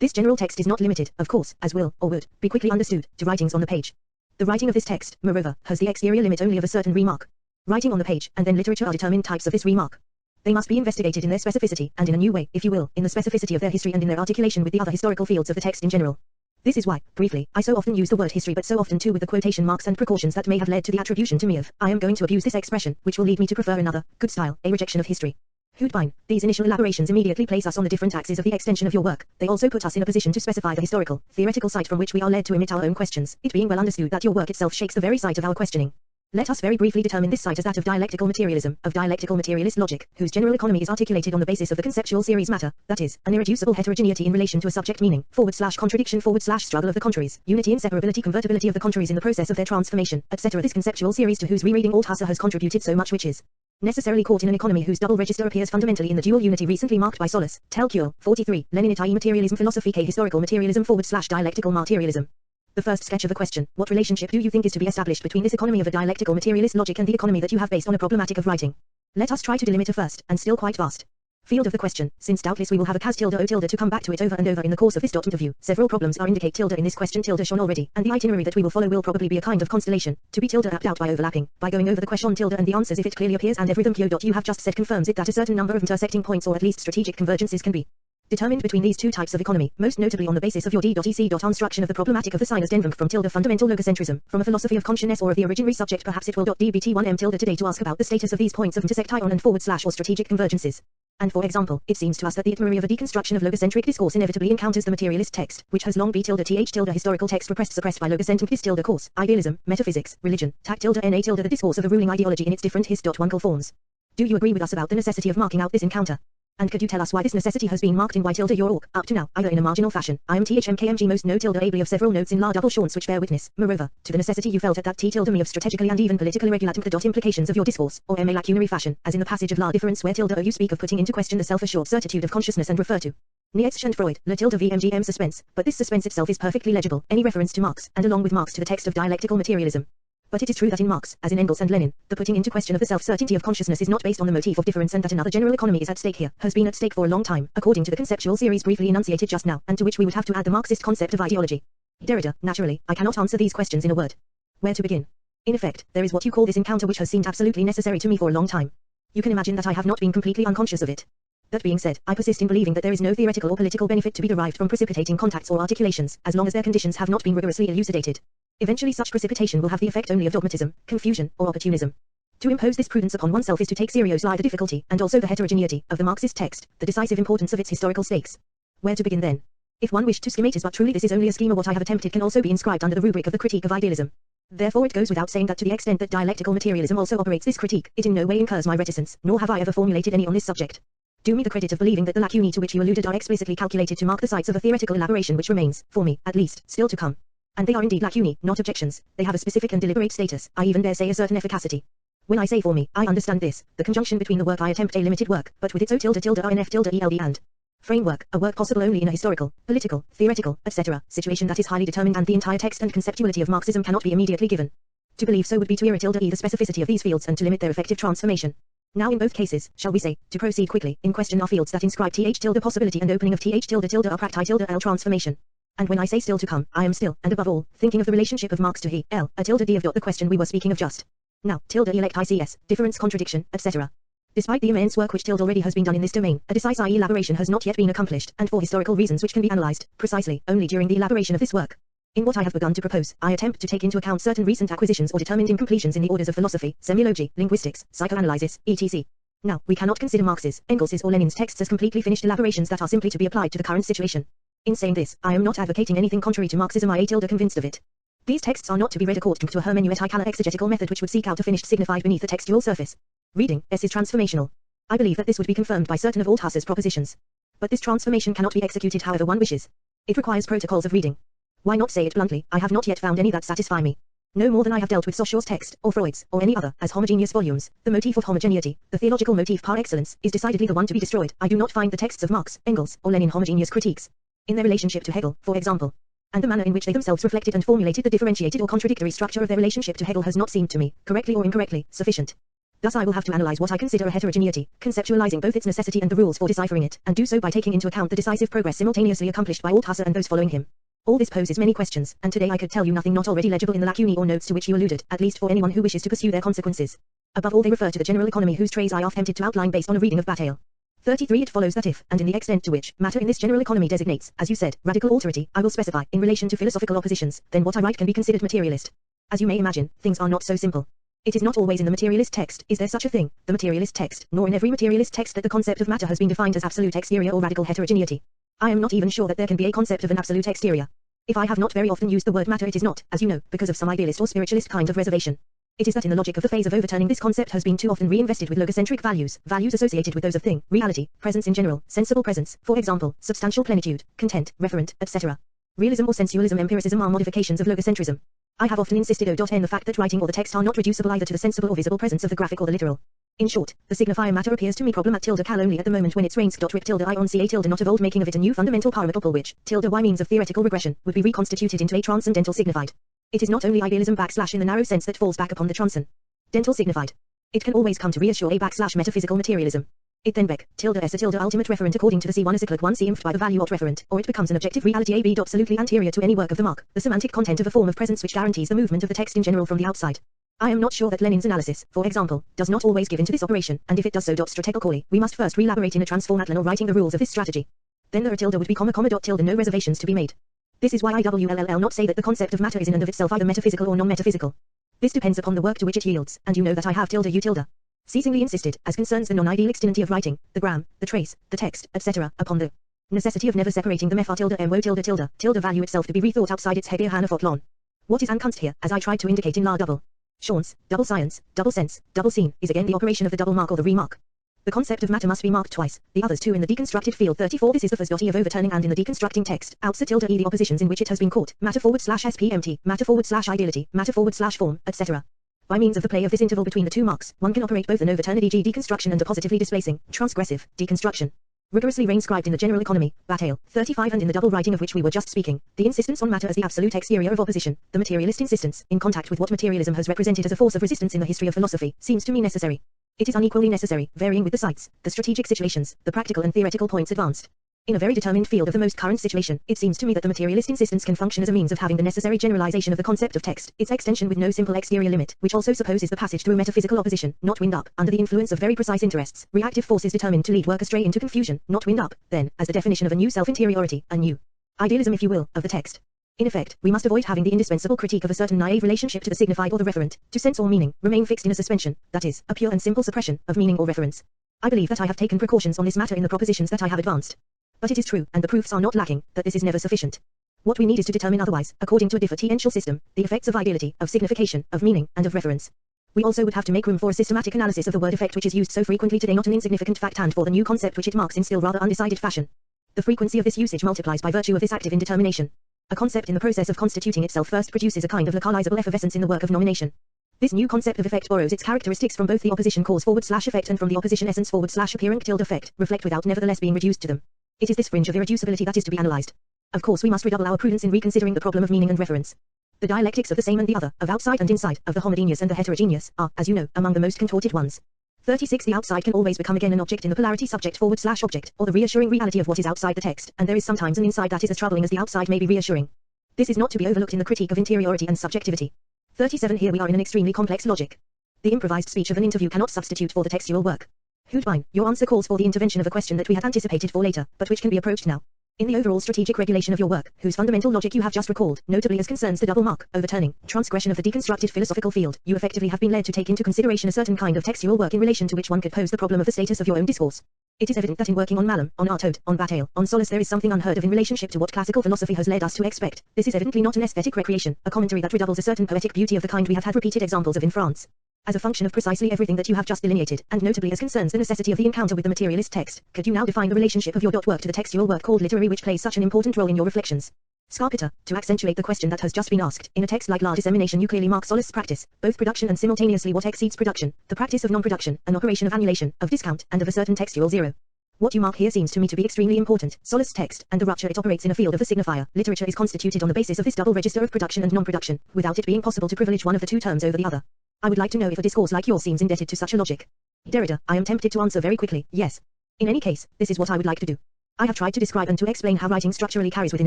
This general text is not limited, of course, as will, or would, be quickly understood, to writings on the page. The writing of this text, moreover, has the exterior limit only of a certain remark. Writing on the page, and then literature are determined types of this remark. They must be investigated in their specificity, and in a new way, if you will, in the specificity of their history and in their articulation with the other historical fields of the text in general. This is why, briefly, I so often use the word history but so often too with the quotation marks and precautions that may have led to the attribution to me of, I am going to abuse this expression, which will lead me to prefer another, good style, a rejection of history. Houdebine, these initial elaborations immediately place us on the different axes of the extension of your work. They also put us in a position to specify the historical, theoretical site from which we are led to emit our own questions, it being well understood that your work itself shakes the very site of our questioning. Let us very briefly determine this site as that of dialectical materialism, of dialectical materialist logic, whose general economy is articulated on the basis of the conceptual series matter, that is, an irreducible heterogeneity in relation to a subject meaning, /contradiction / struggle of the contraries, unity inseparability convertibility of the contraries in the process of their transformation, etc. This conceptual series to whose rereading Althusser has contributed so much, which is necessarily caught in an economy whose double register appears fundamentally in the dual unity recently marked by Solus, Telcure, 43, Leninite materialism philosophy K historical materialism / dialectical materialism. The first sketch of the question, what relationship do you think is to be established between this economy of a dialectical materialist logic and the economy that you have based on a problematic of writing? Let us try to delimit a first, and still quite vast, field of the question, since doubtless we will have a cas tilde o tilde to come back to it over and over in the course of this interview. Several problems are indicate tilde in this question tilde shown already, and the itinerary that we will follow will probably be a kind of constellation, to be tilde mapped out by overlapping, by going over the question tilde and the answers if it clearly appears, and everything you have just said confirms it that a certain number of intersecting points or at least strategic convergences can be determined between these two types of economy, most notably on the basis of your d.ec. Construction of the problematic of the sinus dendrum from tilde fundamental logocentrism, from a philosophy of consciousness or of the originary subject perhaps it will dbt1m tilde today to ask about the status of these points of intersection and / or strategic convergences. And for example, it seems to us that the itinerary of a deconstruction of logocentric discourse inevitably encounters the materialist text, which has long been tilde th tilde historical text repressed suppressed by logocentric dis tilde course, idealism, metaphysics, religion, tact tilde na tilde the discourse of a ruling ideology in its different his.uncle forms. Do you agree with us about the necessity of marking out this encounter? And could you tell us why this necessity has been marked in y tilde your org, up to now, either in a marginal fashion, I am thmkmg most no tilde ably of several notes in la double shorts which bear witness, moreover, to the necessity you felt at that t tilde me of strategically and even politically regulating the implications of your discourse, or m a lacunary fashion, as in the passage of la difference where tilde o you speak of putting into question the self-assured certitude of consciousness and refer to Nietzsche and Freud, la tilde vmgm suspense, but this suspense itself is perfectly legible, any reference to Marx, and along with Marx to the text of dialectical materialism. But it is true that in Marx, as in Engels and Lenin, the putting into question of the self-certainty of consciousness is not based on the motif of difference and that another general economy is at stake here, has been at stake for a long time, according to the conceptual series briefly enunciated just now, and to which we would have to add the Marxist concept of ideology. Derrida, naturally, I cannot answer these questions in a word. Where to begin? In effect, there is what you call this encounter which has seemed absolutely necessary to me for a long time. You can imagine that I have not been completely unconscious of it. That being said, I persist in believing that there is no theoretical or political benefit to be derived from precipitating contacts or articulations, as long as their conditions have not been rigorously elucidated. Eventually such precipitation will have the effect only of dogmatism, confusion, or opportunism. To impose this prudence upon oneself is to take seriously the difficulty, and also the heterogeneity, of the Marxist text, the decisive importance of its historical stakes. Where to begin then? If one wished to skim it, but truly this is only a schema, what I have attempted can also be inscribed under the rubric of the critique of idealism. Therefore it goes without saying that to the extent that dialectical materialism also operates this critique, it in no way incurs my reticence, nor have I ever formulated any on this subject. Do me the credit of believing that the lacunae to which you alluded are explicitly calculated to mark the sites of a theoretical elaboration which remains, for me, at least, still to come. And they are indeed lacunae, not objections. They have a specific and deliberate status, I even dare say a certain efficacy. When I say for me, I understand this, the conjunction between the work I attempt a limited work, but with its o tilde tilde inf tilde eld and framework, a work possible only in a historical, political, theoretical, etc. situation that is highly determined, and the entire text and conceptuality of Marxism cannot be immediately given. To believe so would be to irritate the specificity of these fields and to limit their effective transformation. Now in both cases, shall we say, to proceed quickly, in question are fields that inscribe th tilde possibility and opening of th tilde tilde a practi tilde l transformation. And when I say still to come, I am still, and above all, thinking of the relationship of Marx to he, l, a tilde d of the question we were speaking of just now, tilde elect ics, difference contradiction, etc. Despite the immense work which tilde already has been done in this domain, a decisive elaboration has not yet been accomplished, and for historical reasons which can be analyzed, precisely, only during the elaboration of this work. In what I have begun to propose, I attempt to take into account certain recent acquisitions or determined incompletions in the orders of philosophy, semiology, linguistics, psychoanalysis, etc. Now, we cannot consider Marx's, Engels's or Lenin's texts as completely finished elaborations that are simply to be applied to the current situation. In saying this, I am not advocating anything contrary to Marxism. I am convinced of it. These texts are not to be read according to a hermeneutically exegetical method which would seek out a finished signified beneath the textual surface. Reading S is transformational. I believe that this would be confirmed by certain of Althusser's propositions. But this transformation cannot be executed however one wishes. It requires protocols of reading. Why not say it bluntly? I have not yet found any that satisfy me. No more than I have dealt with Saussures' text, or Freud's, or any other, as homogeneous volumes. The motif of homogeneity, the theological motif par excellence, is decidedly the one to be destroyed. I do not find the texts of Marx, Engels, or Lenin homogeneous critiques. In their relationship to Hegel, for example, and the manner in which they themselves reflected and formulated the differentiated or contradictory structure of their relationship to Hegel has not seemed to me, correctly or incorrectly, sufficient. Thus I will have to analyze what I consider a heterogeneity, conceptualizing both its necessity and the rules for deciphering it, and do so by taking into account the decisive progress simultaneously accomplished by Althusser and those following him. All this poses many questions, and today I could tell you nothing not already legible in the lacunae or notes to which you alluded, at least for anyone who wishes to pursue their consequences. Above all they refer to the general economy whose traits I are tempted to outline based on a reading of Bataille. 33 It follows that if, and in the extent to which, matter in this general economy designates, as you said, radical alterity, I will specify, in relation to philosophical oppositions, then what I write can be considered materialist. As you may imagine, things are not so simple. It is not always in the materialist text, is there such a thing, the materialist text, nor in every materialist text that the concept of matter has been defined as absolute exterior or radical heterogeneity. I am not even sure that there can be a concept of an absolute exterior. If I have not very often used the word matter, it is not, as you know, because of some idealist or spiritualist kind of reservation. It is that in the logic of the phase of overturning this concept has been too often reinvested with logocentric values, values associated with those of thing, reality, presence in general, sensible presence, for example, substantial plenitude, content, referent, etc. Realism or sensualism, empiricism are modifications of logocentrism. I have often insisted on the fact that writing or the text are not reducible either to the sensible or visible presence of the graphic or the literal. In short, the signifier matter appears to me problem at tilde cal only at the moment when its reigns rip tilde I on ca tilde not of old, making of it a new fundamental parameter which, tilde y means of theoretical regression, would be reconstituted into a transcendental signified. It is not only idealism / in the narrow sense that falls back upon the transcendental signified. It can always come to reassure a / metaphysical materialism. It then tilde s a tilde ultimate referent according to the C1 is one C by the value of referent, or it becomes an objective reality AB absolutely anterior to any work of the mark, the semantic content of a form of presence which guarantees the movement of the text in general from the outside. I am not sure that Lenin's analysis, for example, does not always give into this operation, and if it does so strategically, we must first re-elaborate in a transformatlan or writing the rules of this strategy. Then the tilde would be tilde no reservations to be made. This is why I will not say that the concept of matter is in and of itself either metaphysical or non-metaphysical. This depends upon the work to which it yields, and you know that I have tilde u tilde ceasingly insisted, as concerns the non-ideal externity of writing, the gram, the trace, the text, etc., upon the necessity of never separating the mefar tilde mo tilde value itself to be rethought outside its heger hanafot. What is unkunst here, as I tried to indicate in La double chance, double science, double sense, double scene, is again the operation of the double mark or the remark. The concept of matter must be marked twice, the others two in the deconstructed field 34. This is the first dot of overturning, and in the deconstructing text, outside tilde the oppositions in which it has been caught, matter / SPMT, matter / ideality, matter / form, etc. By means of the play of this interval between the two marks, one can operate both an overturned e.g. deconstruction and a positively displacing, transgressive, deconstruction. Rigorously reinscribed in the general economy, Bataille, 35, and in the double writing of which we were just speaking, the insistence on matter as the absolute exterior of opposition, the materialist insistence, in contact with what materialism has represented as a force of resistance in the history of philosophy, seems to me necessary. It is unequally necessary, varying with the sites, the strategic situations, the practical and theoretical points advanced. In a very determined field of the most current situation, it seems to me that the materialist insistence can function as a means of having the necessary generalization of the concept of text, its extension with no simple exterior limit, which also supposes the passage through metaphysical opposition, not wind up, under the influence of very precise interests, reactive forces determined to lead work astray into confusion, not wind up, then, as the definition of a new self-interiority, a new idealism, if you will, of the text. In effect, we must avoid having the indispensable critique of a certain naive relationship to the signified or the referent, to sense or meaning, remain fixed in a suspension, that is, a pure and simple suppression, of meaning or reference. I believe that I have taken precautions on this matter in the propositions that I have advanced. But it is true, and the proofs are not lacking, that this is never sufficient. What we need is to determine otherwise, according to a differential system, the effects of ideality, of signification, of meaning, and of reference. We also would have to make room for a systematic analysis of the word effect which is used so frequently today, not an insignificant fact, and for the new concept which it marks in still rather undecided fashion. The frequency of this usage multiplies by virtue of this active indetermination. A concept in the process of constituting itself first produces a kind of localizable effervescence in the work of nomination. This new concept of effect borrows its characteristics from both the opposition cause / effect and from the opposition essence / appearing tilde effect, reflect without nevertheless being reduced to them. It is this fringe of irreducibility that is to be analyzed. Of course we must redouble our prudence in reconsidering the problem of meaning and reference. The dialectics of the same and the other, of outside and inside, of the homogeneous and the heterogeneous, are, as you know, among the most contorted ones. 36 The outside can always become again an object in the polarity subject / object, or the reassuring reality of what is outside the text, and there is sometimes an inside that is as troubling as the outside may be reassuring. This is not to be overlooked in the critique of interiority and subjectivity. 37 Here we are in an extremely complex logic. The improvised speech of an interview cannot substitute for the textual work. Houdebine, your answer calls for the intervention of a question that we had anticipated for later, but which can be approached now. In the overall strategic regulation of your work, whose fundamental logic you have just recalled, notably as concerns the double mark, overturning, transgression of the deconstructed philosophical field, you effectively have been led to take into consideration a certain kind of textual work in relation to which one could pose the problem of the status of your own discourse. It is evident that in working on Malum, on Artaud, on Bataille, on Solace there is something unheard of in relationship to what classical philosophy has led us to expect. This is evidently not an aesthetic recreation, a commentary that redoubles a certain poetic beauty of the kind we have had repeated examples of in France. As a function of precisely everything that you have just delineated, and notably as concerns the necessity of the encounter with the materialist text, could you now define the relationship of your work to the textual work called literary which plays such an important role in your reflections? Scarpetta, to accentuate the question that has just been asked, in a text like La Dissemination you clearly mark Solace's practice, both production and simultaneously what exceeds production, the practice of non-production, an operation of annulation, of discount, and of a certain textual zero. What you mark here seems to me to be extremely important. Solace's text, and the rupture it operates in a field of the signifier, literature is constituted on the basis of this double register of production and non-production, without it being possible to privilege one of the two terms over the other. I would like to know if a discourse like yours seems indebted to such a logic. Derrida, I am tempted to answer very quickly, yes. In any case, this is what I would like to do. I have tried to describe and to explain how writing structurally carries within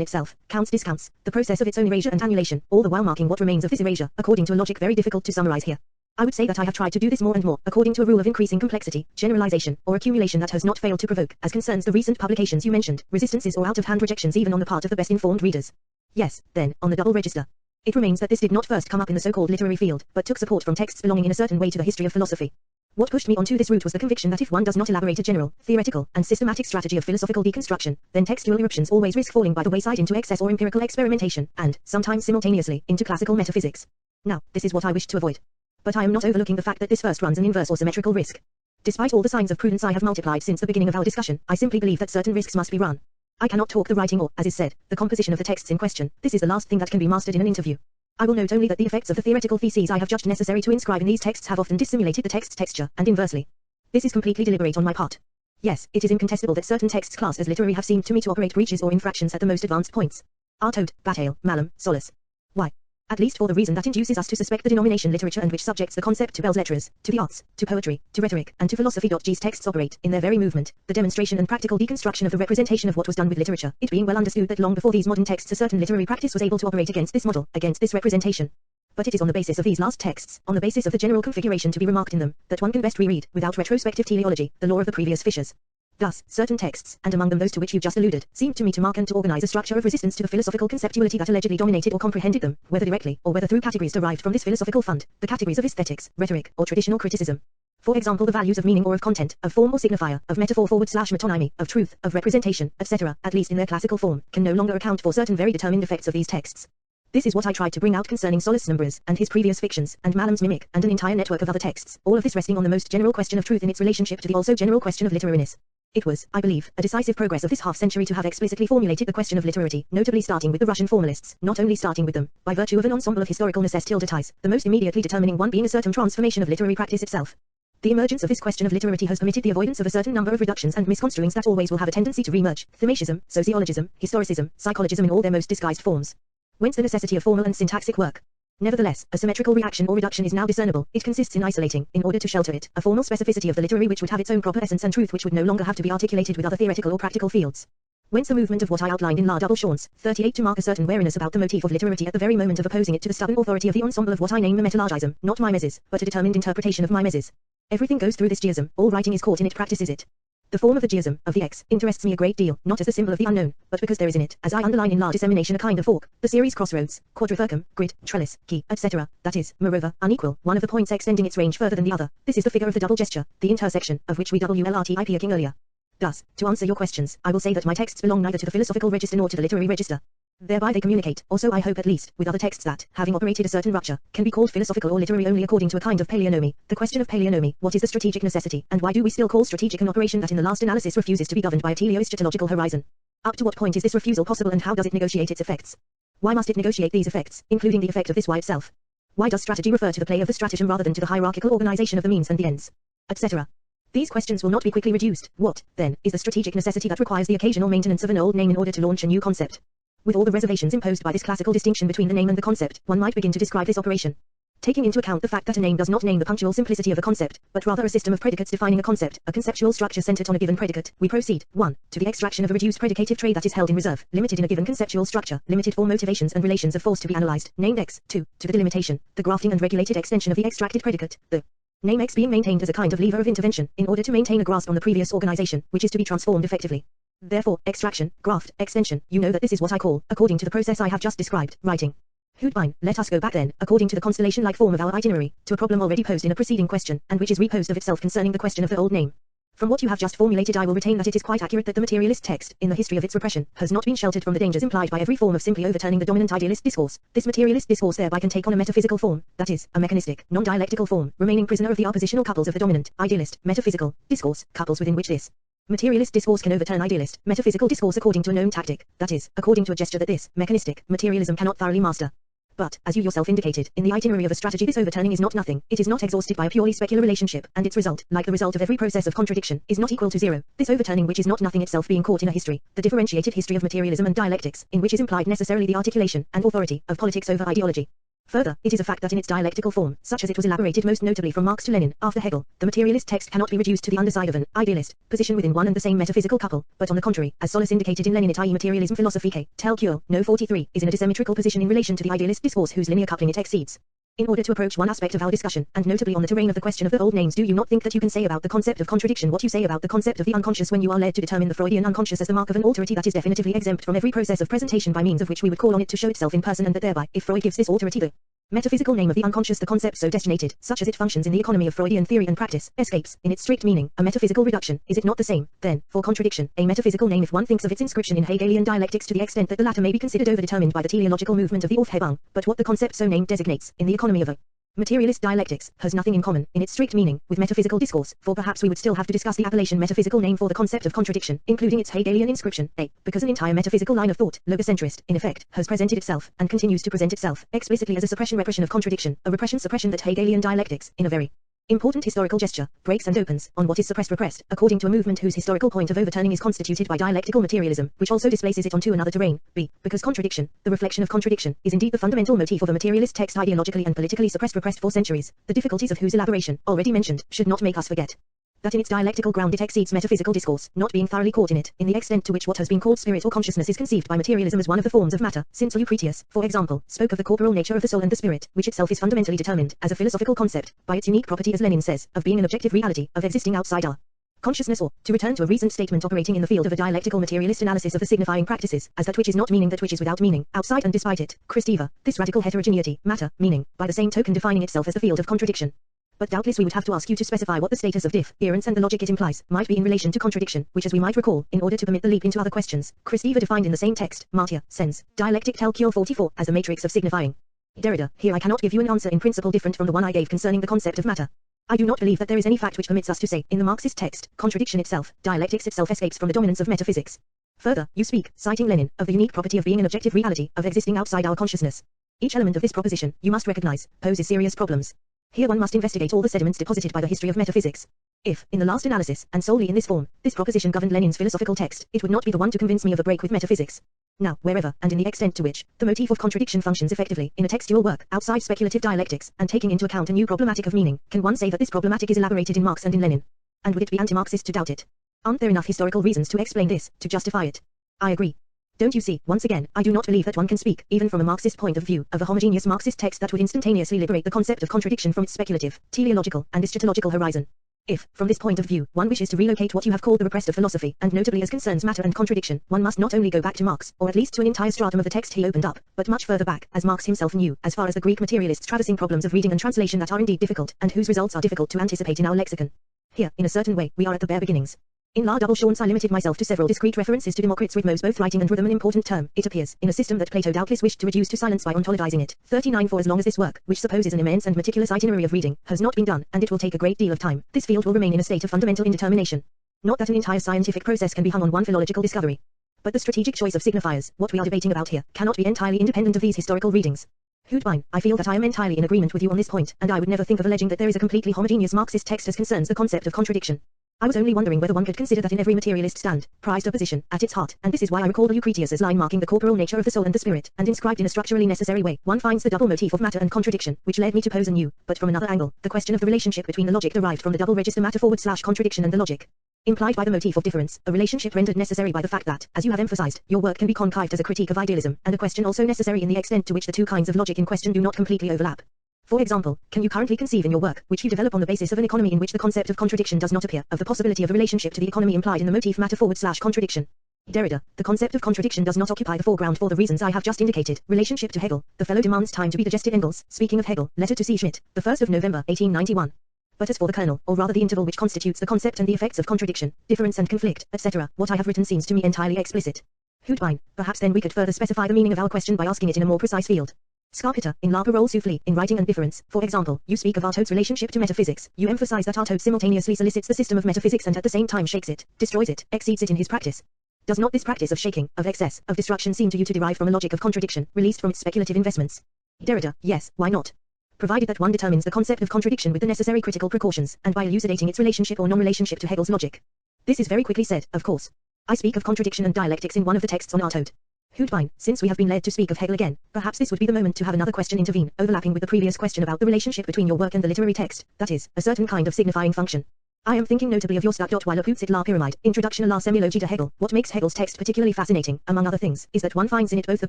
itself, counts discounts, the process of its own erasure and annulation, all the while marking what remains of this erasure, according to a logic very difficult to summarize here. I would say that I have tried to do this more and more, according to a rule of increasing complexity, generalization, or accumulation that has not failed to provoke, as concerns the recent publications you mentioned, resistances or out-of-hand rejections even on the part of the best-informed readers. Yes, then, on the double register. It remains that this did not first come up in the so-called literary field, but took support from texts belonging in a certain way to the history of philosophy. What pushed me onto this route was the conviction that if one does not elaborate a general, theoretical, and systematic strategy of philosophical deconstruction, then textual eruptions always risk falling by the wayside into excess or empirical experimentation, and, sometimes simultaneously, into classical metaphysics. Now, this is what I wished to avoid. But I am not overlooking the fact that this first runs an inverse or symmetrical risk. Despite all the signs of prudence I have multiplied since the beginning of our discussion, I simply believe that certain risks must be run. I cannot talk the writing or, as is said, the composition of the texts in question. This is the last thing that can be mastered in an interview. I will note only that the effects of the theoretical theses I have judged necessary to inscribe in these texts have often dissimulated the text's texture, and inversely. This is completely deliberate on my part. Yes, it is incontestable that certain texts classed as literary have seemed to me to operate breaches or infractions at the most advanced points. Artaud, Bataille, Malum, Solace. Why? At least for the reason that induces us to suspect the denomination literature and which subjects the concept to belles lettres, to the arts, to poetry, to rhetoric, and to philosophy. These texts operate, in their very movement, the demonstration and practical deconstruction of the representation of what was done with literature, it being well understood that long before these modern texts a certain literary practice was able to operate against this model, against this representation. But it is on the basis of these last texts, on the basis of the general configuration to be remarked in them, that one can best reread, without retrospective teleology, the law of the previous fissures. Thus, certain texts, and among them those to which you just alluded, seem to me to mark and to organize a structure of resistance to the philosophical conceptuality that allegedly dominated or comprehended them, whether directly, or whether through categories derived from this philosophical fund, the categories of aesthetics, rhetoric, or traditional criticism. For example, the values of meaning or of content, of form or signifier, of metaphor/metonymy, of truth, of representation, etc., at least in their classical form, can no longer account for certain very determined effects of these texts. This is what I tried to bring out concerning Solace's Numbers, and his previous fictions, and Malum's Mimic, and an entire network of other texts, all of this resting on the most general question of truth in its relationship to the also general question of literariness. It was, I believe, a decisive progress of this half-century to have explicitly formulated the question of literarity, notably starting with the Russian formalists, not only starting with them, by virtue of an ensemble of historical necessities, the most immediately determining one being a certain transformation of literary practice itself. The emergence of this question of literarity has permitted the avoidance of a certain number of reductions and misconstruings that always will have a tendency to remerge, thematism, sociologism, historicism, psychologism in all their most disguised forms. Whence the necessity of formal and syntactic work. Nevertheless, a symmetrical reaction or reduction is now discernible. It consists in isolating, in order to shelter it, a formal specificity of the literary which would have its own proper essence and truth which would no longer have to be articulated with other theoretical or practical fields. Whence the movement of what I outlined in La Double Chance, 38 to mark a certain wariness about the motif of literarity at the very moment of opposing it to the stubborn authority of the ensemble of what I name the metalogism, not mimesis, but a determined interpretation of mimesis. Everything goes through this geism, all writing is caught in it, practices it. The form of the geism, of the X, interests me a great deal, not as the symbol of the unknown, but because there is in it, as I underline in La Dissemination, a kind of fork, the series crossroads, quadrivirgum, grid, trellis, key, etc., that is, moreover, unequal, one of the points extending its range further than the other. This is the figure of the double gesture, the intersection, of which we WLRTIP ing earlier. Thus, to answer your questions, I will say that my texts belong neither to the philosophical register nor to the literary register. Thereby they communicate, or so I hope at least, with other texts that, having operated a certain rupture, can be called philosophical or literary only according to a kind of paleonomy. The question of paleonomy, what is the strategic necessity, and why do we still call strategic an operation that in the last analysis refuses to be governed by a teleoeschatological horizon? Up to what point is this refusal possible and how does it negotiate its effects? Why must it negotiate these effects, including the effect of this why itself? Why does strategy refer to the play of the stratagem rather than to the hierarchical organization of the means and the ends? Etc. These questions will not be quickly reduced. What, then, is the strategic necessity that requires the occasional maintenance of an old name in order to launch a new concept? With all the reservations imposed by this classical distinction between the name and the concept, one might begin to describe this operation. Taking into account the fact that a name does not name the punctual simplicity of a concept, but rather a system of predicates defining a concept, a conceptual structure centered on a given predicate, we proceed, 1. To the extraction of a reduced predicative trait that is held in reserve, limited in a given conceptual structure, limited for motivations and relations of force to be analyzed, named X. 2. To the delimitation, the grafting and regulated extension of the extracted predicate, the name X being maintained as a kind of lever of intervention, in order to maintain a grasp on the previous organization, which is to be transformed effectively. Therefore, extraction, graft, extension, you know that this is what I call, according to the process I have just described, writing. Houdebine, let us go back then, according to the constellation-like form of our itinerary, to a problem already posed in a preceding question, and which is reposed of itself concerning the question of the old name. From what you have just formulated I will retain that it is quite accurate that the materialist text, in the history of its repression, has not been sheltered from the dangers implied by every form of simply overturning the dominant idealist discourse. This materialist discourse thereby can take on a metaphysical form, that is, a mechanistic, non-dialectical form, remaining prisoner of the oppositional couples of the dominant, idealist, metaphysical, discourse, couples within which this materialist discourse can overturn idealist, metaphysical discourse according to a known tactic, that is, according to a gesture that this, mechanistic, materialism cannot thoroughly master. But, as you yourself indicated, in the itinerary of a strategy this overturning is not nothing, it is not exhausted by a purely specular relationship, and its result, like the result of every process of contradiction, is not equal to zero. This overturning which is not nothing itself being caught in a history, the differentiated history of materialism and dialectics, in which is implied necessarily the articulation, and authority, of politics over ideology. Further, it is a fact that in its dialectical form, such as it was elaborated most notably from Marx to Lenin, after Hegel, the materialist text cannot be reduced to the underside of an idealist position within one and the same metaphysical couple, but on the contrary, as Solus indicated in Lenin, i.e. materialism philosophy K. Tel Cure, No 43, is in a dissymmetrical position in relation to the idealist discourse whose linear coupling it exceeds. In order to approach one aspect of our discussion, and notably on the terrain of the question of the old names, do you not think that you can say about the concept of contradiction what you say about the concept of the unconscious when you are led to determine the Freudian unconscious as the mark of an alterity that is definitively exempt from every process of presentation by means of which we would call on it to show itself in person, and that thereby, if Freud gives this alterity the metaphysical name of the unconscious, the concept so destinated, such as it functions in the economy of Freudian theory and practice, escapes, in its strict meaning, a metaphysical reduction, is it not the same, then, for contradiction, a metaphysical name if one thinks of its inscription in Hegelian dialectics to the extent that the latter may be considered overdetermined by the teleological movement of the Aufhebung, but what the concept so named designates, in the economy of a materialist dialectics, has nothing in common, in its strict meaning, with metaphysical discourse, for perhaps we would still have to discuss the appellation metaphysical name for the concept of contradiction, including its Hegelian inscription, because an entire metaphysical line of thought, logocentrist, in effect, has presented itself, and continues to present itself, explicitly as a suppression-repression of contradiction, a repression-suppression that Hegelian dialectics, in a very important historical gesture, breaks and opens, on what is suppressed-repressed, according to a movement whose historical point of overturning is constituted by dialectical materialism, which also displaces it onto another terrain, because contradiction, the reflection of contradiction, is indeed the fundamental motif of a materialist text ideologically and politically suppressed-repressed for centuries, the difficulties of whose elaboration, already mentioned, should not make us forget that in its dialectical ground it exceeds metaphysical discourse, not being thoroughly caught in it, in the extent to which what has been called spirit or consciousness is conceived by materialism as one of the forms of matter, since Lucretius, for example, spoke of the corporal nature of the soul and the spirit, which itself is fundamentally determined, as a philosophical concept, by its unique property as Lenin says, of being an objective reality, of existing outside our consciousness, or, to return to a recent statement operating in the field of a dialectical materialist analysis of the signifying practices, as that which is not meaning that which is without meaning, outside and despite it, Christiva, this radical heterogeneity, matter, meaning, by the same token defining itself as the field of contradiction. But doubtless we would have to ask you to specify what the status of difference and the logic it implies might be in relation to contradiction, which as we might recall, in order to permit the leap into other questions, Christiva defined in the same text, Martia, Sens, Dialectic Tel Cure 44, as a matrix of signifying. Derrida, here I cannot give you an answer in principle different from the one I gave concerning the concept of matter. I do not believe that there is any fact which permits us to say, in the Marxist text, contradiction itself, dialectics itself escapes from the dominance of metaphysics. Further, you speak, citing Lenin, of the unique property of being an objective reality, of existing outside our consciousness. Each element of this proposition, you must recognize, poses serious problems. Here one must investigate all the sediments deposited by the history of metaphysics. If, in the last analysis, and solely in this form, this proposition governed Lenin's philosophical text, it would not be the one to convince me of a break with metaphysics. Now, wherever, and in the extent to which, the motif of contradiction functions effectively, in a textual work, outside speculative dialectics, and taking into account a new problematic of meaning, can one say that this problematic is elaborated in Marx and in Lenin? And would it be anti-Marxist to doubt it? Aren't there enough historical reasons to explain this, to justify it? I agree. Don't you see, once again, I do not believe that one can speak, even from a Marxist point of view, of a homogeneous Marxist text that would instantaneously liberate the concept of contradiction from its speculative, teleological, and eschatological horizon. If, from this point of view, one wishes to relocate what you have called the repressed of philosophy, and notably as concerns matter and contradiction, one must not only go back to Marx, or at least to an entire stratum of the text he opened up, but much further back, as Marx himself knew, as far as the Greek materialists traversing problems of reading and translation that are indeed difficult, and whose results are difficult to anticipate in our lexicon. Here, in a certain way, we are at the bare beginnings. In La Double Chance I limited myself to several discrete references to Democritus with Mos both writing and rhythm an important term, it appears, in a system that Plato doubtless wished to reduce to silence by ontologizing it. 39 For as long as this work, which supposes an immense and meticulous itinerary of reading, has not been done, and it will take a great deal of time, this field will remain in a state of fundamental indetermination. Not that an entire scientific process can be hung on one philological discovery. But the strategic choice of signifiers, what we are debating about here, cannot be entirely independent of these historical readings. Houdebine, I feel that I am entirely in agreement with you on this point, and I would never think of alleging that there is a completely homogeneous Marxist text as concerns the concept of contradiction. I was only wondering whether one could consider that in every materialist stand, prized opposition, at its heart, and this is why I recall Lucretius as line marking the corporal nature of the soul and the spirit, and inscribed in a structurally necessary way, one finds the double motif of matter and contradiction, which led me to pose anew, but from another angle, the question of the relationship between the logic derived from the double register matter/contradiction and the logic implied by the motif of difference, a relationship rendered necessary by the fact that, as you have emphasized, your work can be concaved as a critique of idealism, and a question also necessary in the extent to which the two kinds of logic in question do not completely overlap. For example, can you currently conceive in your work, which you develop on the basis of an economy in which the concept of contradiction does not appear, of the possibility of a relationship to the economy implied in the motif matter/contradiction? Derrida, the concept of contradiction does not occupy the foreground for the reasons I have just indicated. Relationship to Hegel, the fellow demands time to be digested. Engels, speaking of Hegel, letter to C. Schmidt, the 1st of November, 1891. But as for the kernel, or rather the interval which constitutes the concept and the effects of contradiction, difference and conflict, etc., what I have written seems to me entirely explicit. Houdebine, perhaps then we could further specify the meaning of our question by asking it in a more precise field. Scarpetta, in La Parole Soufflée, in Writing and Difference, for example, you speak of Artaud's relationship to metaphysics. You emphasize that Artaud simultaneously solicits the system of metaphysics and at the same time shakes it, destroys it, exceeds it in his practice. Does not this practice of shaking, of excess, of destruction seem to you to derive from a logic of contradiction, released from its speculative investments? Derrida, yes, why not? Provided that one determines the concept of contradiction with the necessary critical precautions, and by elucidating its relationship or non-relationship to Hegel's logic. This is very quickly said, of course. I speak of contradiction and dialectics in one of the texts on Artaud. Houdebine, since we have been led to speak of Hegel again, perhaps this would be the moment to have another question intervene, overlapping with the previous question about the relationship between your work and the literary text, that is, a certain kind of signifying function. I am thinking notably of your While Putzit la Pyramide, Introduction à la Sémiologie de Hegel. What makes Hegel's text particularly fascinating, among other things, is that one finds in it both the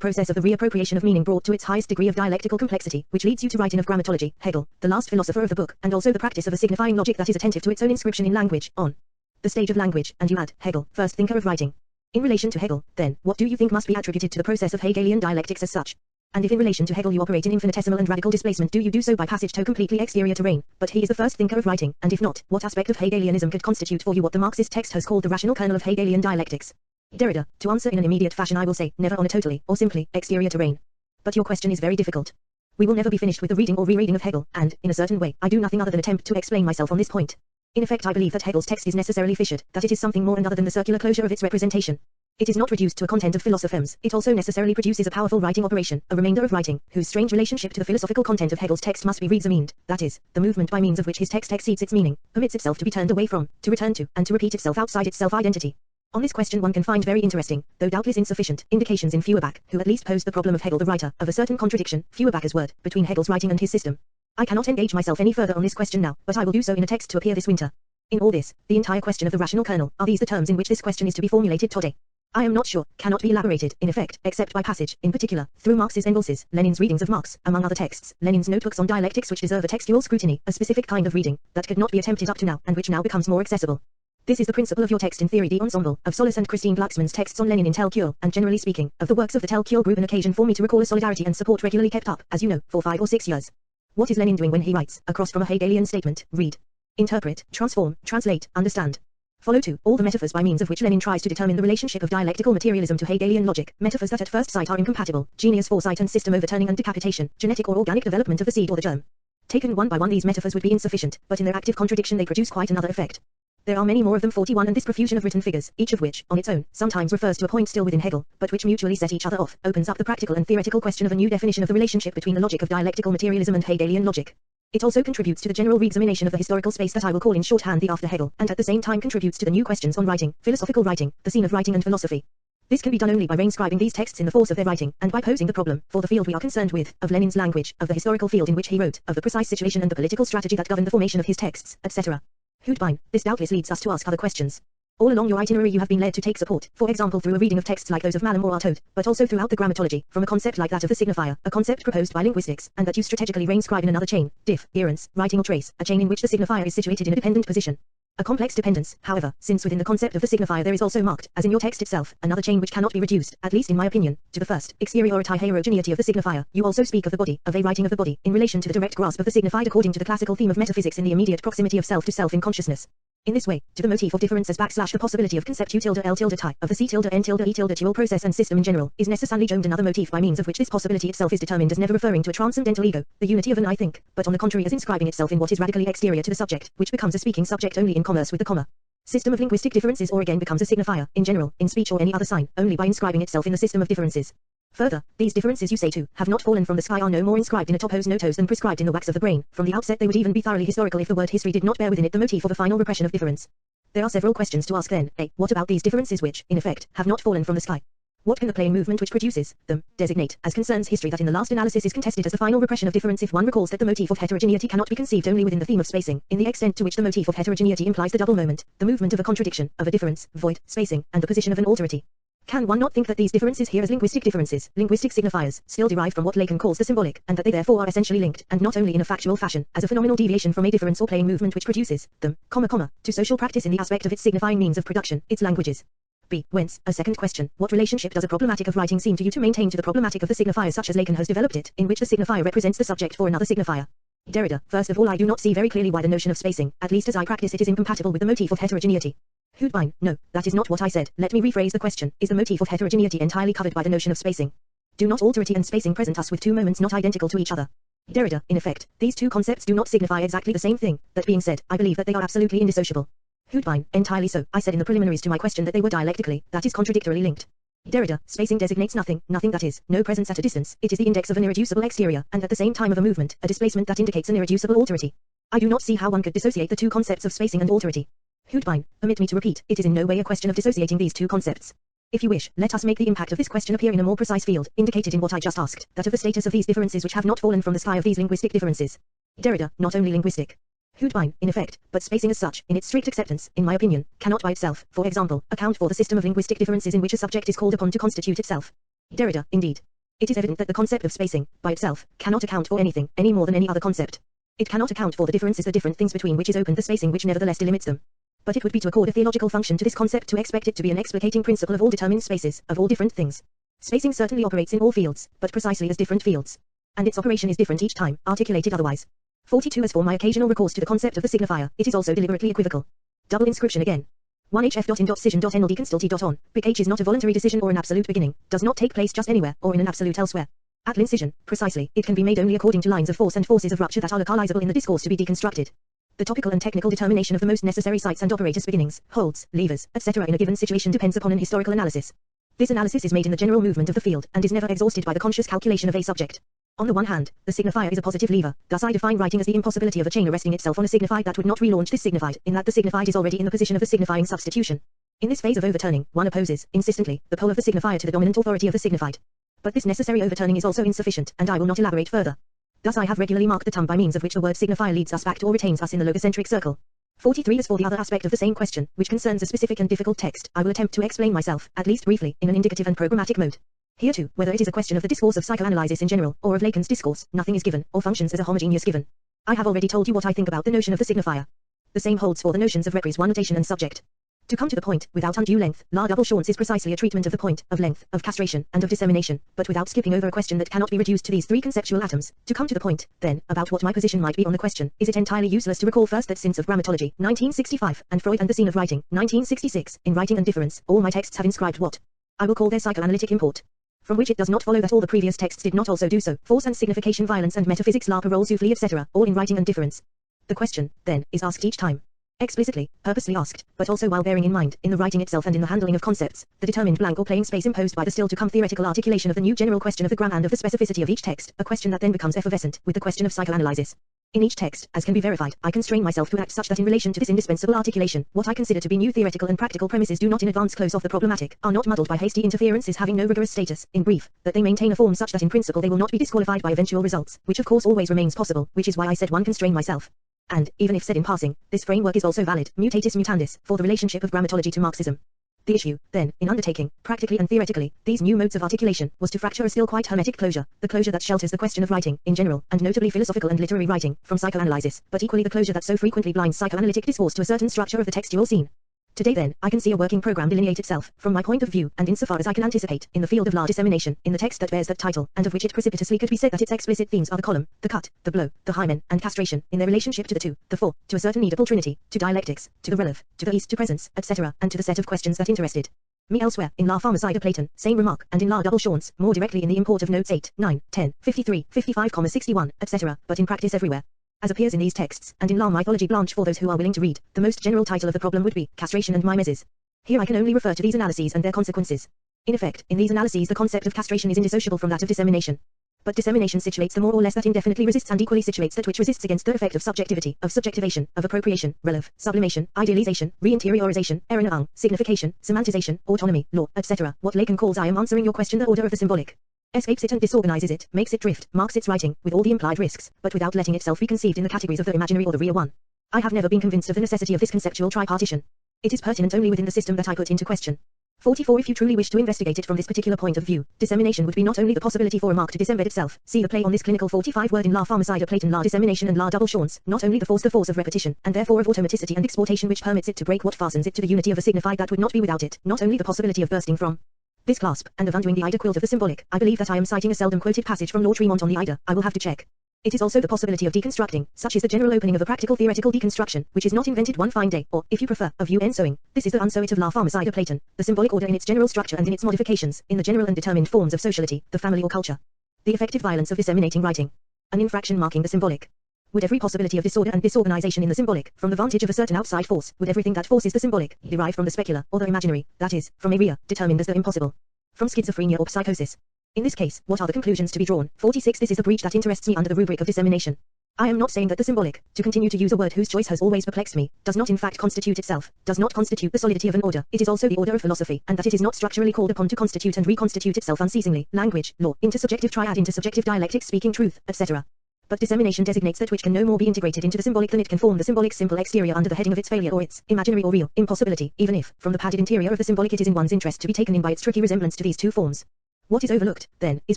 process of the reappropriation of meaning brought to its highest degree of dialectical complexity, which leads you to writing of grammatology, Hegel, the last philosopher of the book, and also the practice of a signifying logic that is attentive to its own inscription in language, on the stage of language, and you add, Hegel, first thinker of writing. In relation to Hegel, then, what do you think must be attributed to the process of Hegelian dialectics as such? And if in relation to Hegel you operate in infinitesimal and radical displacement, do you do so by passage to completely exterior terrain? But he is the first thinker of writing, and if not, what aspect of Hegelianism could constitute for you what the Marxist text has called the rational kernel of Hegelian dialectics? Derrida, to answer in an immediate fashion I will say, never on a totally, or simply, exterior terrain. But your question is very difficult. We will never be finished with the reading or rereading of Hegel, and, in a certain way, I do nothing other than attempt to explain myself on this point. In effect I believe that Hegel's text is necessarily fissured, that it is something more and other than the circular closure of its representation. It is not reduced to a content of philosophemes, it also necessarily produces a powerful writing operation, a remainder of writing, whose strange relationship to the philosophical content of Hegel's text must be re-examined, that is, the movement by means of which his text exceeds its meaning, permits itself to be turned away from, to return to, and to repeat itself outside its self-identity. On this question one can find very interesting, though doubtless insufficient, indications in Feuerbach, who at least posed the problem of Hegel the writer, of a certain contradiction, Feuerbach's word, between Hegel's writing and his system. I cannot engage myself any further on this question now, but I will do so in a text to appear this winter. In all this, the entire question of the rational kernel, are these the terms in which this question is to be formulated today? I am not sure, cannot be elaborated, in effect, except by passage, in particular, through Marx's Engels's, Lenin's readings of Marx, among other texts, Lenin's notebooks on dialectics which deserve a textual scrutiny, a specific kind of reading, that could not be attempted up to now, and which now becomes more accessible. This is the principle of your text in Theory d'Ensemble, of Sollas and Christine Glucksmann's texts on Lenin in Tel Cure, and generally speaking, of the works of the Tel Cure group, an occasion for me to recall a solidarity and support regularly kept up, as you know, for 5 or 6 years. What is Lenin doing when he writes, across from a Hegelian statement, read, interpret, transform, translate, understand? Follow 2, all the metaphors by means of which Lenin tries to determine the relationship of dialectical materialism to Hegelian logic, metaphors that at first sight are incompatible, genius foresight and system overturning and decapitation, genetic or organic development of the seed or the germ. Taken one by one these metaphors would be insufficient, but in their active contradiction they produce quite another effect. There are many more of them 41 and this profusion of written figures, each of which, on its own, sometimes refers to a point still within Hegel, but which mutually set each other off, opens up the practical and theoretical question of a new definition of the relationship between the logic of dialectical materialism and Hegelian logic. It also contributes to the general re-examination of the historical space that I will call in shorthand the after Hegel, and at the same time contributes to the new questions on writing, philosophical writing, the scene of writing and philosophy. This can be done only by reinscribing these texts in the force of their writing, and by posing the problem, for the field we are concerned with, of Lenin's language, of the historical field in which he wrote, of the precise situation and the political strategy that governed the formation of his texts, etc. Houdebine, this doubtless leads us to ask other questions. All along your itinerary you have been led to take support, for example through a reading of texts like those of Mallam or Artaud, but also throughout the grammatology, from a concept like that of the signifier, a concept proposed by linguistics, and that you strategically reinscribe in another chain, diff, errance, writing or trace, a chain in which the signifier is situated in a dependent position. A complex dependence, however, since within the concept of the signifier there is also marked, as in your text itself, another chain which cannot be reduced, at least in my opinion, to the first, exteriority heterogeneity of the signifier. You also speak of the body, of a writing of the body, in relation to the direct grasp of the signified according to the classical theme of metaphysics in the immediate proximity of self to self in consciousness. In this way, to the motif of difference as / the possibility of concept u tilde L tilde tie, of the C tilde N tilde E tilde dual process and system in general, is necessarily joined another motif by means of which this possibility itself is determined as never referring to a transcendental ego, the unity of an I think, but on the contrary as inscribing itself in what is radically exterior to the subject, which becomes a speaking subject only in commerce with the comma. System of linguistic differences or again becomes a signifier, in general, in speech or any other sign, only by inscribing itself in the system of differences. Further, these differences you say too, have not fallen from the sky, are no more inscribed in a topos notos than prescribed in the wax of the brain. From the outset they would even be thoroughly historical if the word history did not bear within it the motif of a final repression of difference. There are several questions to ask then. A. What about these differences which, in effect, have not fallen from the sky? What can the plain movement which produces them designate, as concerns history that in the last analysis is contested as the final repression of difference if one recalls that the motif of heterogeneity cannot be conceived only within the theme of spacing, in the extent to which the motif of heterogeneity implies the double moment, the movement of a contradiction, of a difference, void, spacing, and the position of an alterity? Can one not think that these differences here as linguistic differences, linguistic signifiers, still derive from what Lacan calls the symbolic, and that they therefore are essentially linked, and not only in a factual fashion, as a phenomenal deviation from a difference or plain movement which produces them, to social practice in the aspect of its signifying means of production, its languages? b. Whence, a second question, what relationship does a problematic of writing seem to you to maintain to the problematic of the signifier such as Lacan has developed it, in which the signifier represents the subject for another signifier? Derrida, first of all I do not see very clearly why the notion of spacing, at least as I practice it, is incompatible with the motif of heterogeneity. Houdebine, no, that is not what I said. Let me rephrase the question, is the motif of heterogeneity entirely covered by the notion of spacing? Do not alterity and spacing present us with two moments not identical to each other? Derrida, in effect, these two concepts do not signify exactly the same thing. That being said, I believe that they are absolutely indissociable. Houdebine, entirely so. I said in the preliminaries to my question that they were dialectically, that is contradictorily linked. Derrida, spacing designates nothing that is, no presence at a distance, it is the index of an irreducible exterior, and at the same time of a movement, a displacement that indicates an irreducible alterity. I do not see how one could dissociate the two concepts of spacing and alterity. Houdebine, permit me to repeat, it is in no way a question of dissociating these two concepts. If you wish, let us make the impact of this question appear in a more precise field, indicated in what I just asked, that of the status of these differences which have not fallen from the sky of these linguistic differences. Derrida, not only linguistic. Houdebine, in effect, but spacing as such, in its strict acceptance, in my opinion, cannot by itself, for example, account for the system of linguistic differences in which a subject is called upon to constitute itself. Derrida, indeed. It is evident that the concept of spacing, by itself, cannot account for anything, any more than any other concept. It cannot account for the differences, the different things between which is opened the spacing which nevertheless delimits them. But it would be to accord a theological function to this concept to expect it to be an explicating principle of all determined spaces, of all different things. Spacing certainly operates in all fields, but precisely as different fields. And its operation is different each time, articulated otherwise. 42 As for my occasional recourse to the concept of the signifier, it is also deliberately equivocal. Double inscription again. 1hf.in.scission.nl deconstl.t.on, big H is not a voluntary decision or an absolute beginning, does not take place just anywhere, or in an absolute elsewhere. At incision, precisely, it can be made only according to lines of force and forces of rupture that are localizable in the discourse to be deconstructed. The topical and technical determination of the most necessary sites and operators, beginnings, holds, levers, etc. in a given situation depends upon an historical analysis. This analysis is made in the general movement of the field, and is never exhausted by the conscious calculation of a subject. On the one hand, the signifier is a positive lever, thus I define writing as the impossibility of a chain arresting itself on a signified that would not relaunch this signified, in that the signified is already in the position of the signifying substitution. In this phase of overturning, one opposes, insistently, the pole of the signifier to the dominant authority of the signified. But this necessary overturning is also insufficient, and I will not elaborate further. Thus I have regularly marked the term by means of which the word signifier leads us back to or retains us in the logocentric circle. 43 As for the other aspect of the same question, which concerns a specific and difficult text, I will attempt to explain myself, at least briefly, in an indicative and programmatic mode. Here too, whether it is a question of the discourse of psychoanalysis in general, or of Lacan's discourse, nothing is given, or functions as a homogeneous given. I have already told you what I think about the notion of the signifier. The same holds for the notions of reprise, one notation and subject. To come to the point, without undue length, la double chance is precisely a treatment of the point, of length, of castration, and of dissemination, but without skipping over a question that cannot be reduced to these three conceptual atoms. To come to the point, then, about what my position might be on the question, is it entirely useless to recall first that Sins of Grammatology, 1965, and Freud and the Scene of Writing, 1966, in Writing and Difference, all my texts have inscribed what I will call their psychoanalytic import. From which it does not follow that all the previous texts did not also do so, force and signification, violence and metaphysics, la parole soufflée, etc., all in Writing and Difference. The question, then, is asked each time. Explicitly, purposely asked, but also while bearing in mind, in the writing itself and in the handling of concepts, the determined blank or plain space imposed by the still to come theoretical articulation of the new general question of the grammar and of the specificity of each text, a question that then becomes effervescent, with the question of psychoanalysis. In each text, as can be verified, I constrain myself to act such that in relation to this indispensable articulation, what I consider to be new theoretical and practical premises do not in advance close off the problematic, are not muddled by hasty interferences having no rigorous status, in brief, that they maintain a form such that in principle they will not be disqualified by eventual results, which of course always remains possible, which is why I said one constrain myself. And, even if said in passing, this framework is also valid, mutatis mutandis, for the relationship of grammatology to Marxism. The issue, then, in undertaking, practically and theoretically, these new modes of articulation, was to fracture a still quite hermetic closure, the closure that shelters the question of writing, in general, and notably philosophical and literary writing, from psychoanalysis, but equally the closure that so frequently blinds psychoanalytic discourse to a certain structure of the textual scene. Today then, I can see a working program delineate itself, from my point of view, and insofar as I can anticipate, in the field of la dissemination, in the text that bears that title, and of which it precipitously could be said that its explicit themes are the column, the cut, the blow, the hymen, and castration, in their relationship to the two, the four, to a certain Oedipal trinity, to dialectics, to the relative, to the east, to presence, etc., and to the set of questions that interested me elsewhere, in La Pharmacide of Platon, same remark, and in La Double Chance, more directly in the import of notes 8, 9, 10, 53, 55, 61, etc., but in practice everywhere. As appears in these texts, and in La Mythologie Blanche for those who are willing to read, the most general title of the problem would be, Castration and Mimesis. Here I can only refer to these analyses and their consequences. In effect, in these analyses the concept of castration is indissociable from that of dissemination. But dissemination situates the more or less that indefinitely resists and equally situates that which resists against the effect of subjectivity, of subjectivation, of appropriation, relief, sublimation, idealization, reinteriorization, error, signification, semantization, autonomy, law, etc. What Lacan calls I am answering your question the order of the symbolic. Escapes it and disorganizes it, makes it drift, marks its writing, with all the implied risks, but without letting itself be conceived in the categories of the imaginary or the real one. I have never been convinced of the necessity of this conceptual tripartition. It is pertinent only within the system that I put into question. 44. If you truly wish to investigate it from this particular point of view, dissemination would be not only the possibility for a mark to disembed itself, see the play on this clinical 45 word in la pharmacida Platon la dissemination and la double chance, not only the force of repetition, and therefore of automaticity and exportation which permits it to break what fastens it to the unity of a signified that would not be without it, not only the possibility of bursting from this clasp, and of undoing the Ida quilt of the symbolic. I believe that I am citing a seldom quoted passage from Lord Tremont on the Ida. I will have to check. It is also the possibility of deconstructing, such is the general opening of a practical theoretical deconstruction, which is not invented one fine day, or, if you prefer, of UN sewing. This is the unsew it of la pharmacida Platon, the symbolic order in its general structure and in its modifications, in the general and determined forms of sociality, the family or culture. The effective violence of disseminating writing. An infraction marking the symbolic. Would every possibility of disorder and disorganization in the symbolic, from the vantage of a certain outside force, would everything that forces the symbolic, derive from the specular, or the imaginary, that is, from a rea, determined as the impossible? From schizophrenia or psychosis. In this case, what are the conclusions to be drawn? 46. This is the breach that interests me under the rubric of dissemination. I am not saying that the symbolic, to continue to use a word whose choice has always perplexed me, does not in fact constitute itself, does not constitute the solidity of an order, it is also the order of philosophy, and that it is not structurally called upon to constitute and reconstitute itself unceasingly, language, law, intersubjective triad, intersubjective dialectic, speaking truth, etc. But dissemination designates that which can no more be integrated into the symbolic than it can form the symbolic's simple exterior under the heading of its failure or its imaginary or real impossibility, even if, from the padded interior of the symbolic it is in one's interest to be taken in by its tricky resemblance to these two forms. What is overlooked, then, is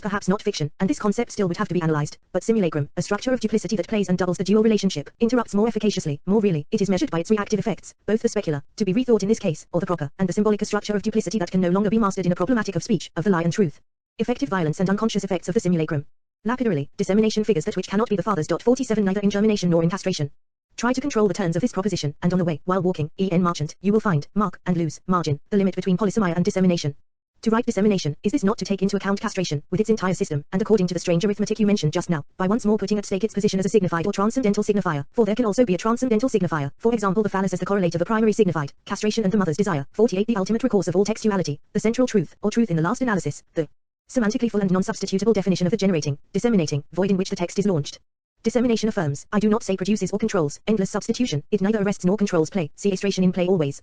perhaps not fiction, and this concept still would have to be analyzed, but simulacrum, a structure of duplicity that plays and doubles the dual relationship, interrupts more efficaciously, more really, it is measured by its reactive effects, both the specular, to be rethought in this case, or the proper, and the symbolic a structure of duplicity that can no longer be mastered in a problematic of speech, of the lie and truth. Effective violence and unconscious effects of the simulacrum. Lapidarily, dissemination figures that which cannot be the father's. 47 Neither in germination nor in castration. Try to control the turns of this proposition, and on the way, while walking, en marchant, you will find, mark, and lose, margin, the limit between polysomia and dissemination. To write dissemination, is this not to take into account castration, with its entire system, and according to the strange arithmetic you mentioned just now, by once more putting at stake its position as a signified or transcendental signifier, for there can also be a transcendental signifier, for example the phallus as the correlate of a primary signified, castration and the mother's desire. 48 The ultimate recourse of all textuality, the central truth, or truth in the last analysis, the semantically full and non-substitutable definition of the generating, disseminating, void in which the text is launched. Dissemination affirms, I do not say produces or controls, endless substitution, it neither arrests nor controls play, see astration in play always.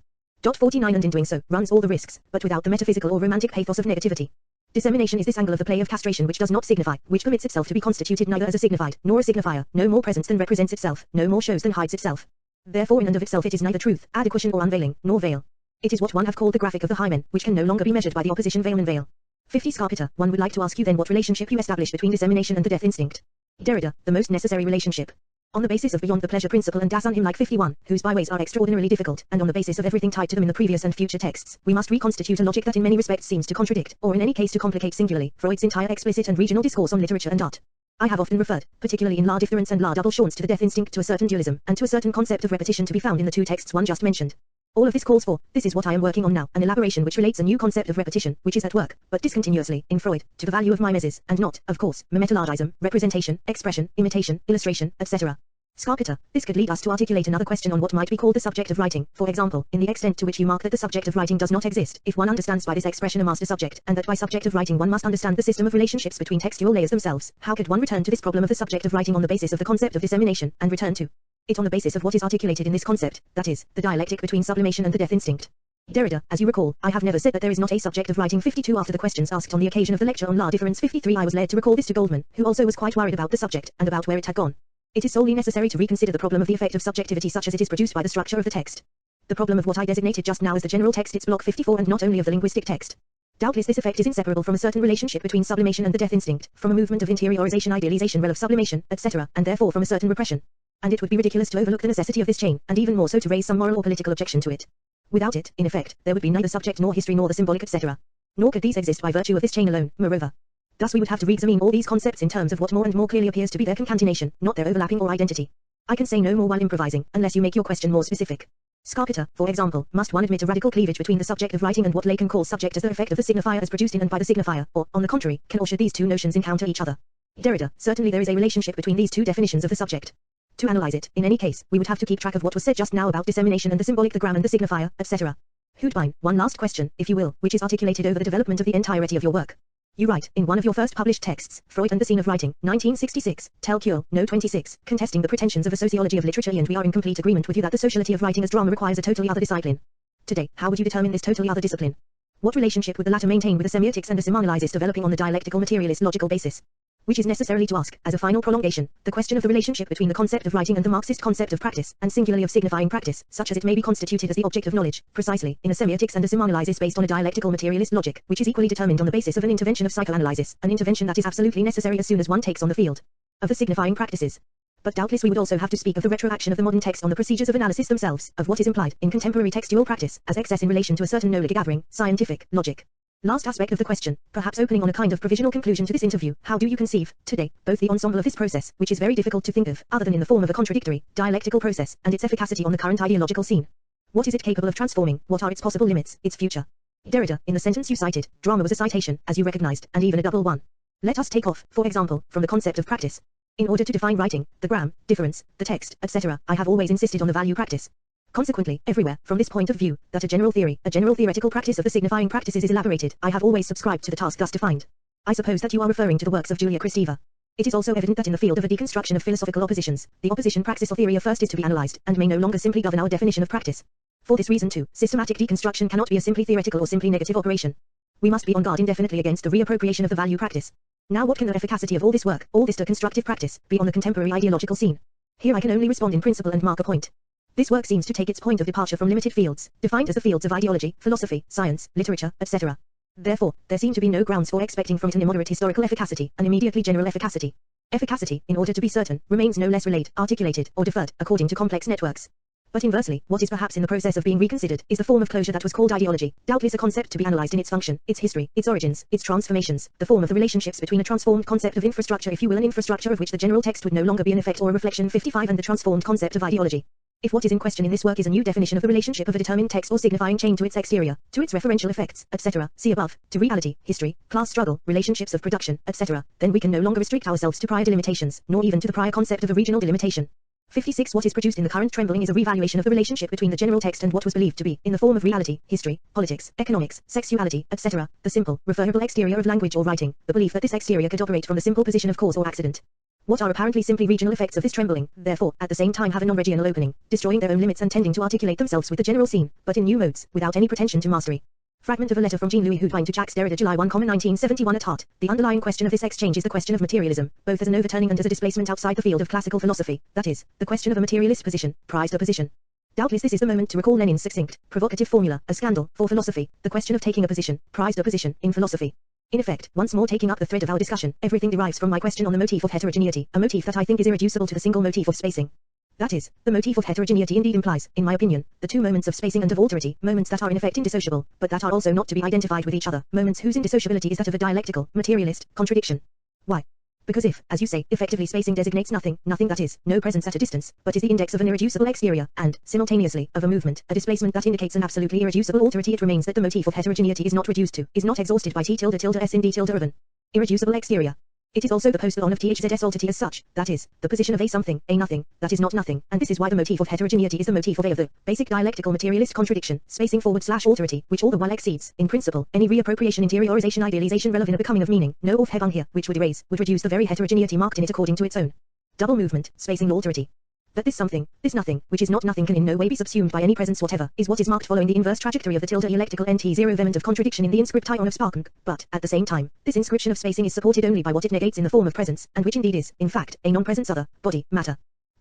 49 And in doing so, runs all the risks, but without the metaphysical or romantic pathos of negativity. Dissemination is this angle of the play of castration which does not signify, which permits itself to be constituted neither as a signified, nor a signifier, no more presents than represents itself, no more shows than hides itself. Therefore in and of itself it is neither truth, adequation or unveiling, nor veil. It is what one have called the graphic of the hymen, which can no longer be measured by the opposition veil and veil. 50 Scarpetta, one would like to ask you then what relationship you establish between dissemination and the death instinct. Derrida, the most necessary relationship. On the basis of beyond the pleasure principle and das Unheimlich 51, whose byways are extraordinarily difficult, and on the basis of everything tied to them in the previous and future texts, we must reconstitute a logic that in many respects seems to contradict, or in any case to complicate singularly, Freud's entire explicit and regional discourse on literature and art. I have often referred, particularly in La Difference and La Double Chance, to the death instinct, to a certain dualism, and to a certain concept of repetition to be found in the two texts one just mentioned. All of this calls for, this is what I am working on now, an elaboration which relates a new concept of repetition, which is at work, but discontinuously, in Freud, to the value of mimesis, and not, of course, mimetologism, representation, expression, imitation, illustration, etc. Scarpetta, this could lead us to articulate another question on what might be called the subject of writing, for example, in the extent to which you mark that the subject of writing does not exist, if one understands by this expression a master subject, and that by subject of writing one must understand the system of relationships between textual layers themselves, how could one return to this problem of the subject of writing on the basis of the concept of dissemination, and return to it on the basis of what is articulated in this concept, that is, the dialectic between sublimation and the death instinct? Derrida, as you recall, I have never said that there is not a subject of writing. 52 After the questions asked on the occasion of the lecture on La Difference 53 I was led to recall this to Goldman, who also was quite worried about the subject, and about where it had gone. It is solely necessary to reconsider the problem of the effect of subjectivity such as it is produced by the structure of the text. The problem of what I designated just now as the general text it's block 54 and not only of the linguistic text. Doubtless this effect is inseparable from a certain relationship between sublimation and the death instinct, from a movement of interiorization idealization rel of sublimation, etc., and therefore from a certain repression. And it would be ridiculous to overlook the necessity of this chain, and even more so to raise some moral or political objection to it. Without it, in effect, there would be neither subject nor history nor the symbolic etc. Nor could these exist by virtue of this chain alone, moreover. Thus we would have to re-examine all these concepts in terms of what more and more clearly appears to be their concatenation, not their overlapping or identity. I can say no more while improvising, unless you make your question more specific. Scarpetta, for example, must one admit a radical cleavage between the subject of writing and what Lacan calls subject as the effect of the signifier as produced in and by the signifier, or, on the contrary, can or should these two notions encounter each other? Derrida, certainly there is a relationship between these two definitions of the subject. To analyze it, in any case, we would have to keep track of what was said just now about dissemination and the symbolic, the gram and the signifier, etc. Houdebine, one last question, if you will, which is articulated over the development of the entirety of your work. You write, in one of your first published texts, Freud and the Scene of Writing, 1966, Tel Cure, No 26, contesting the pretensions of a sociology of literature, and we are in complete agreement with you that the sociality of writing as drama requires a totally other discipline. Today, how would you determine this totally other discipline? What relationship would the latter maintain with the semiotics and the semioanalysis developing on the dialectical materialist logical basis? which is necessarily to ask, as a final prolongation, the question of the relationship between the concept of writing and the Marxist concept of practice, and singularly of signifying practice, such as it may be constituted as the object of knowledge, precisely, in a semiotics and a semanalysis based on a dialectical materialist logic, which is equally determined on the basis of an intervention of psychoanalysis, an intervention that is absolutely necessary as soon as one takes on the field of the signifying practices. But doubtless we would also have to speak of the retroaction of the modern text on the procedures of analysis themselves, of what is implied, in contemporary textual practice, as excess in relation to a certain knowledge-gathering, scientific, logic. Last aspect of the question, perhaps opening on a kind of provisional conclusion to this interview, how do you conceive, today, both the ensemble of this process, which is very difficult to think of, other than in the form of a contradictory, dialectical process, and its efficacy on the current ideological scene? What is it capable of transforming, what are its possible limits, its future? Derrida, in the sentence you cited, drama was a citation, as you recognized, and even a double one. Let us take off, for example, from the concept of practice. In order to define writing, the gram, difference, the text, etc., I have always insisted on the value practice. Consequently, everywhere, from this point of view, that a general theory, a general theoretical practice of the signifying practices is elaborated, I have always subscribed to the task thus defined. I suppose that you are referring to the works of Julia Kristeva. It is also evident that in the field of a deconstruction of philosophical oppositions, the opposition praxis or theory of first is to be analyzed, and may no longer simply govern our definition of practice. For this reason too, systematic deconstruction cannot be a simply theoretical or simply negative operation. We must be on guard indefinitely against the reappropriation of the value practice. Now what can the efficacy of all this work, all this deconstructive practice, be on the contemporary ideological scene? Here I can only respond in principle and mark a point. This work seems to take its point of departure from limited fields, defined as the fields of ideology, philosophy, science, literature, etc. Therefore, there seem to be no grounds for expecting from it an immoderate historical efficacy, an immediately general efficacy. Efficacy, in order to be certain, remains no less relayed, articulated, or deferred, according to complex networks. But inversely, what is perhaps in the process of being reconsidered, is the form of closure that was called ideology, doubtless a concept to be analyzed in its function, its history, its origins, its transformations, the form of the relationships between a transformed concept of infrastructure, if you will, an infrastructure of which the general text would no longer be an effect or a reflection 55, and the transformed concept of ideology. If what is in question in this work is a new definition of the relationship of a determined text or signifying chain to its exterior, to its referential effects, etc., see above, to reality, history, class struggle, relationships of production, etc., then we can no longer restrict ourselves to prior delimitations, nor even to the prior concept of a regional delimitation. 56. What is produced in the current trembling is a revaluation of the relationship between the general text and what was believed to be, in the form of reality, history, politics, economics, sexuality, etc., the simple, referable exterior of language or writing, the belief that this exterior could operate from the simple position of cause or accident. What are apparently simply regional effects of this trembling, therefore, at the same time have a non-regional opening, destroying their own limits and tending to articulate themselves with the general scene, but in new modes, without any pretension to mastery. Fragment of a letter from Jean-Louis Houdebine to Jacques Derrida, July 1, 1971. At heart, the underlying question of this exchange is the question of materialism, both as an overturning and as a displacement outside the field of classical philosophy, that is, the question of a materialist position, prized opposition. Doubtless this is the moment to recall Lenin's succinct, provocative formula, a scandal, for philosophy, the question of taking a position, prized opposition, in philosophy. In effect, once more taking up the thread of our discussion, everything derives from my question on the motif of heterogeneity, a motif that I think is irreducible to the single motif of spacing. That is, the motif of heterogeneity indeed implies, in my opinion, the two moments of spacing and of alterity, moments that are in effect indissociable, but that are also not to be identified with each other, moments whose indissociability is that of a dialectical, materialist, contradiction. Why? Because if, as you say, effectively spacing designates nothing, nothing that is, no presence at a distance, but is the index of an irreducible exterior, and, simultaneously, of a movement, a displacement that indicates an absolutely irreducible alterity, it remains that the motif of heterogeneity is not reduced to, is not exhausted by t tilde tilde s in d tilde of an irreducible exterior. It is also the postulon of thzs alterity as such, that is, the position of a something, a nothing, that is not nothing, and this is why the motif of heterogeneity is the motif of a of the basic dialectical materialist contradiction, spacing forward / alterity, which all the while exceeds, in principle, any reappropriation, interiorization, idealization, relevant becoming of meaning, no Aufhebung here, which would erase, would reduce the very heterogeneity marked in it according to its own double movement, spacing alterity. That this something, this nothing, which is not nothing can in no way be subsumed by any presence whatever, is what is marked following the inverse trajectory of the tilde electrical nt0 vehement of contradiction in the inscription of Sparkunk, but, at the same time, this inscription of spacing is supported only by what it negates in the form of presence, and which indeed is, in fact, a non-presence other, body, matter.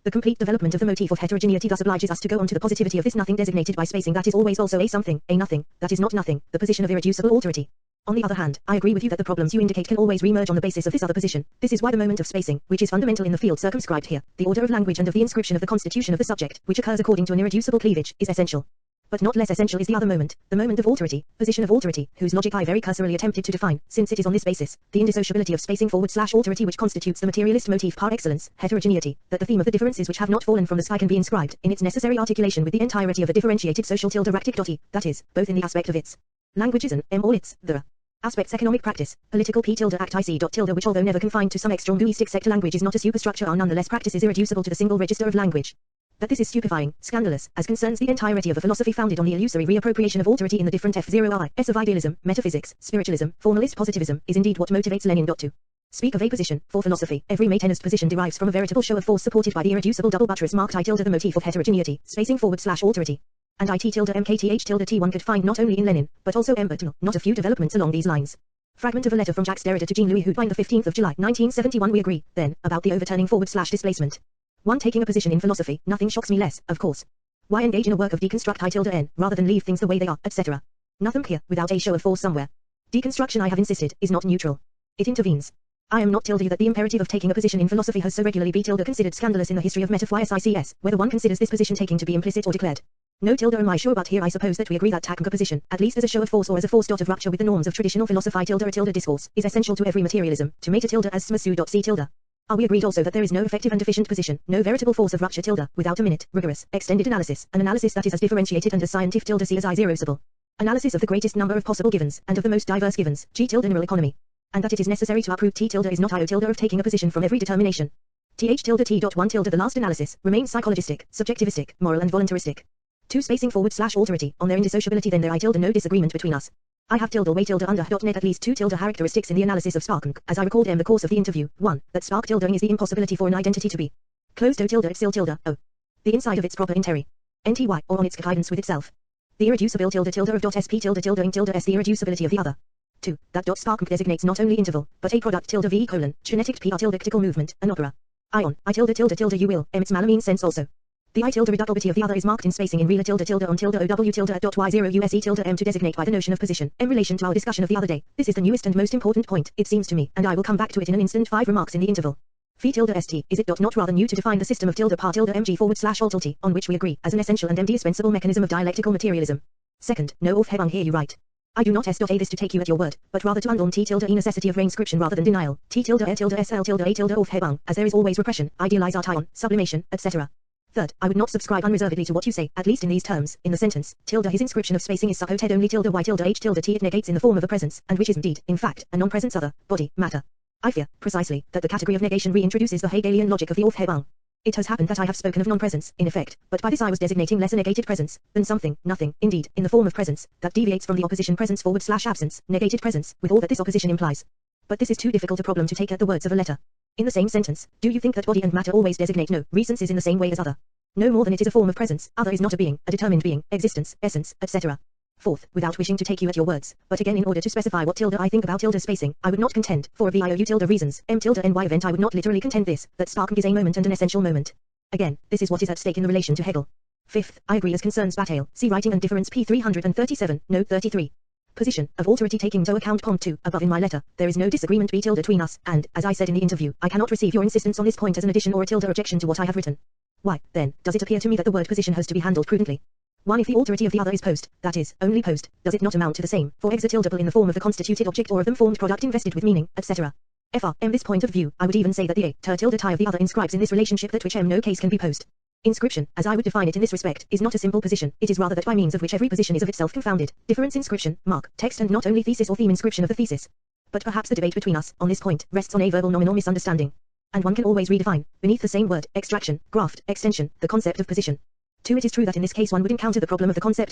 The complete development of the motif of heterogeneity thus obliges us to go on to the positivity of this nothing designated by spacing that is always also a something, a nothing, that is not nothing, the position of irreducible alterity. On the other hand, I agree with you that the problems you indicate can always re-emerge on the basis of this other position. This is why the moment of spacing, which is fundamental in the field circumscribed here, the order of language and of the inscription of the constitution of the subject, which occurs according to an irreducible cleavage, is essential. But not less essential is the other moment, the moment of alterity, position of alterity, whose logic I very cursorily attempted to define, since it is on this basis, the indissociability of spacing forward / alterity which constitutes the materialist motif par excellence, heterogeneity, that the theme of the differences which have not fallen from the sky can be inscribed, in its necessary articulation with the entirety of a differentiated social tilde ractic dot e, that is, both in the aspect of its languages and all its, the aspects economic practice, political p tilde act ic dot tilde which although never confined to some extra-linguistic sector language is not a superstructure are nonetheless practices irreducible to the single register of language. That this is stupefying, scandalous, as concerns the entirety of a philosophy founded on the illusory reappropriation of alterity in the different F0Is of idealism, metaphysics, spiritualism, formalist positivism, is indeed what motivates Lenin. To speak of a position, for philosophy, every maintenance position derives from a veritable show of force supported by the irreducible double buttress marked I tilde the motif of heterogeneity, spacing forward / alterity. And IT tilde MKTH tilde T1 could find not only in Lenin, but also M but not a few developments along these lines. Fragment of a letter from Jacques Derrida to Jean-Louis Houdebine the 15th of July 1971. We agree, then, about the overturning forward/displacement. 1. Taking a position in philosophy, nothing shocks me less, of course. Why engage in a work of deconstruct I tilde rather than leave things the way they are, etc. Nothing here, without a show of force somewhere. Deconstruction, I have insisted, is not neutral. It intervenes. I am not tilde that the imperative of taking a position in philosophy has so regularly been tilde considered scandalous in the history of metaphysics, whether one considers this position taking to be implicit or declared. No tilde am I sure, but here I suppose that we agree that taking a position, at least as a show of force or as a force of rupture with the norms of traditional philosophy tilde a tilde discourse, is essential to every materialism, to meta tilde as smasu.c tilde. Are we agreed also that there is no effective and efficient position, no veritable force of rupture tilde, without a minute, rigorous, extended analysis, an analysis that is as differentiated and as scientific tilde c as I0able. Analysis of the greatest number of possible givens, and of the most diverse givens, G tilde numeral economy. And that it is necessary to uproot T tilde is not I tilde of taking a position from every determination. Th tilde T.1 tilde the last analysis, remains psychologistic, subjectivistic, moral and voluntaristic. 2. Spacing forward/alterity, on their indissociability, then there I tilde no disagreement between us. I have tilde way tilde under .net at least 2 tilde characteristics in the analysis of sparking, as I recalled in the course of the interview. 1. That spark tilding is the impossibility for an identity to be closed o tilde itself tilde o. The inside of its proper enteri. Nty, or on its guidance with itself. The irreducible tilde tilde of .sp tilde tilde ing tilde s the irreducibility of the other. 2. That sparking designates not only interval, but a product tilde v colon, genetic p tilde critical movement, an opera. Ion, I tilde tilde tilde you will, its malamine sense also. The I tilde reducibility of the other is marked in spacing in real tilde tilde on tilde ow tilde at .y0 use tilde m to designate by the notion of position, in relation to our discussion of the other day. This is the newest and most important point, it seems to me, and I will come back to it in an instant. 5 remarks in the interval. Phi tilde st, is it not rather new to define the system of tilde par tilde mg forward/alterty, on which we agree, as an essential and indispensable mechanism of dialectical materialism. Second, no aufhebung here you write. I do not a this to take you at your word, but rather to undon T tilde e necessity of reinscription rather than denial, T tilde tilde sl tilde a tilde aufhebung, as there is always repression, idealization, sublimation, etc. Third, I would not subscribe unreservedly to what you say, at least in these terms, in the sentence, tilde his inscription of spacing is supposed only tilde y tilde h tilde t it negates in the form of a presence, and which is indeed, in fact, a non-presence other, body, matter. I fear, precisely, that the category of negation reintroduces the Hegelian logic of the aufhebung. It has happened that I have spoken of non-presence, in effect, but by this I was designating less a negated presence, than something, nothing, indeed, in the form of presence, that deviates from the opposition presence forward/absence, negated presence, with all that this opposition implies. But this is too difficult a problem to take at the words of a letter. In the same sentence, do you think that body and matter always designate no, reasons is in the same way as other? No more than it is a form of presence, other is not a being, a determined being, existence, essence, etc. Fourth, without wishing to take you at your words, but again in order to specify what tilde I think about tilde spacing, I would not contend, for a VIOU tilde reasons, m tilde ny event I would not literally contend this, that sparking is a moment and an essential moment. Again, this is what is at stake in the relation to Hegel. Fifth, I agree as concerns Bataille, see writing and difference p. 337, note 33. Position, of alterity taking into account pont 2, above in my letter, there is no disagreement b tilde between us, and, as I said in the interview, I cannot receive your insistence on this point as an addition or a tilde objection to what I have written. Why, then, does it appear to me that the word position has to be handled prudently? 1. If the alterity of the other is post, that is, only post, does it not amount to the same, for exitildable in the form of the constituted object or of them formed product invested with meaning, etc. From this point of view, I would even say that the a tilde tie of the other inscribes in this relationship that which no case can be post. Inscription, as I would define it in this respect, is not a simple position, it is rather that by means of which every position is of itself confounded, difference inscription, mark, text and not only thesis or theme inscription of the thesis. But perhaps the debate between us, on this point, rests on a verbal nominal misunderstanding. And one can always redefine, beneath the same word, extraction, graft, extension, the concept of position. 2. It is true that in this case one would encounter the problem of the concept,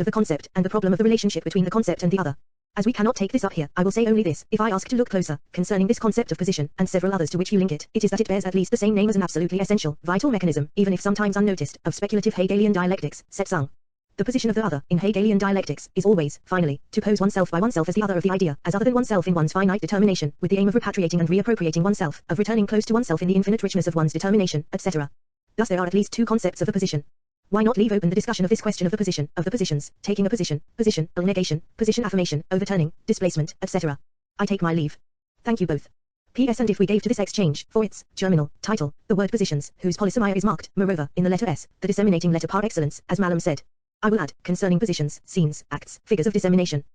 and the problem of the relationship between the concept and the other. As we cannot take this up here, I will say only this, if I ask to look closer, concerning this concept of position, and several others to which you link it, it is that it bears at least the same name as an absolutely essential, vital mechanism, even if sometimes unnoticed, of speculative Hegelian dialectics, Setzung. The position of the other, in Hegelian dialectics, is always, finally, to pose oneself by oneself as the other of the idea, as other than oneself in one's finite determination, with the aim of repatriating and reappropriating oneself, of returning close to oneself in the infinite richness of one's determination, etc. Thus there are at least 2 concepts of a position. Why not leave open the discussion of this question of the position, of the positions, taking a position, negation, position affirmation, overturning, displacement, etc. I take my leave. Thank you both. P.S. And if we gave to this exchange, for its germinal title, the word positions, whose polysomia is marked, moreover, in the letter S, the disseminating letter par excellence, as Mallam said. I will add, concerning positions, scenes, acts, figures of dissemination.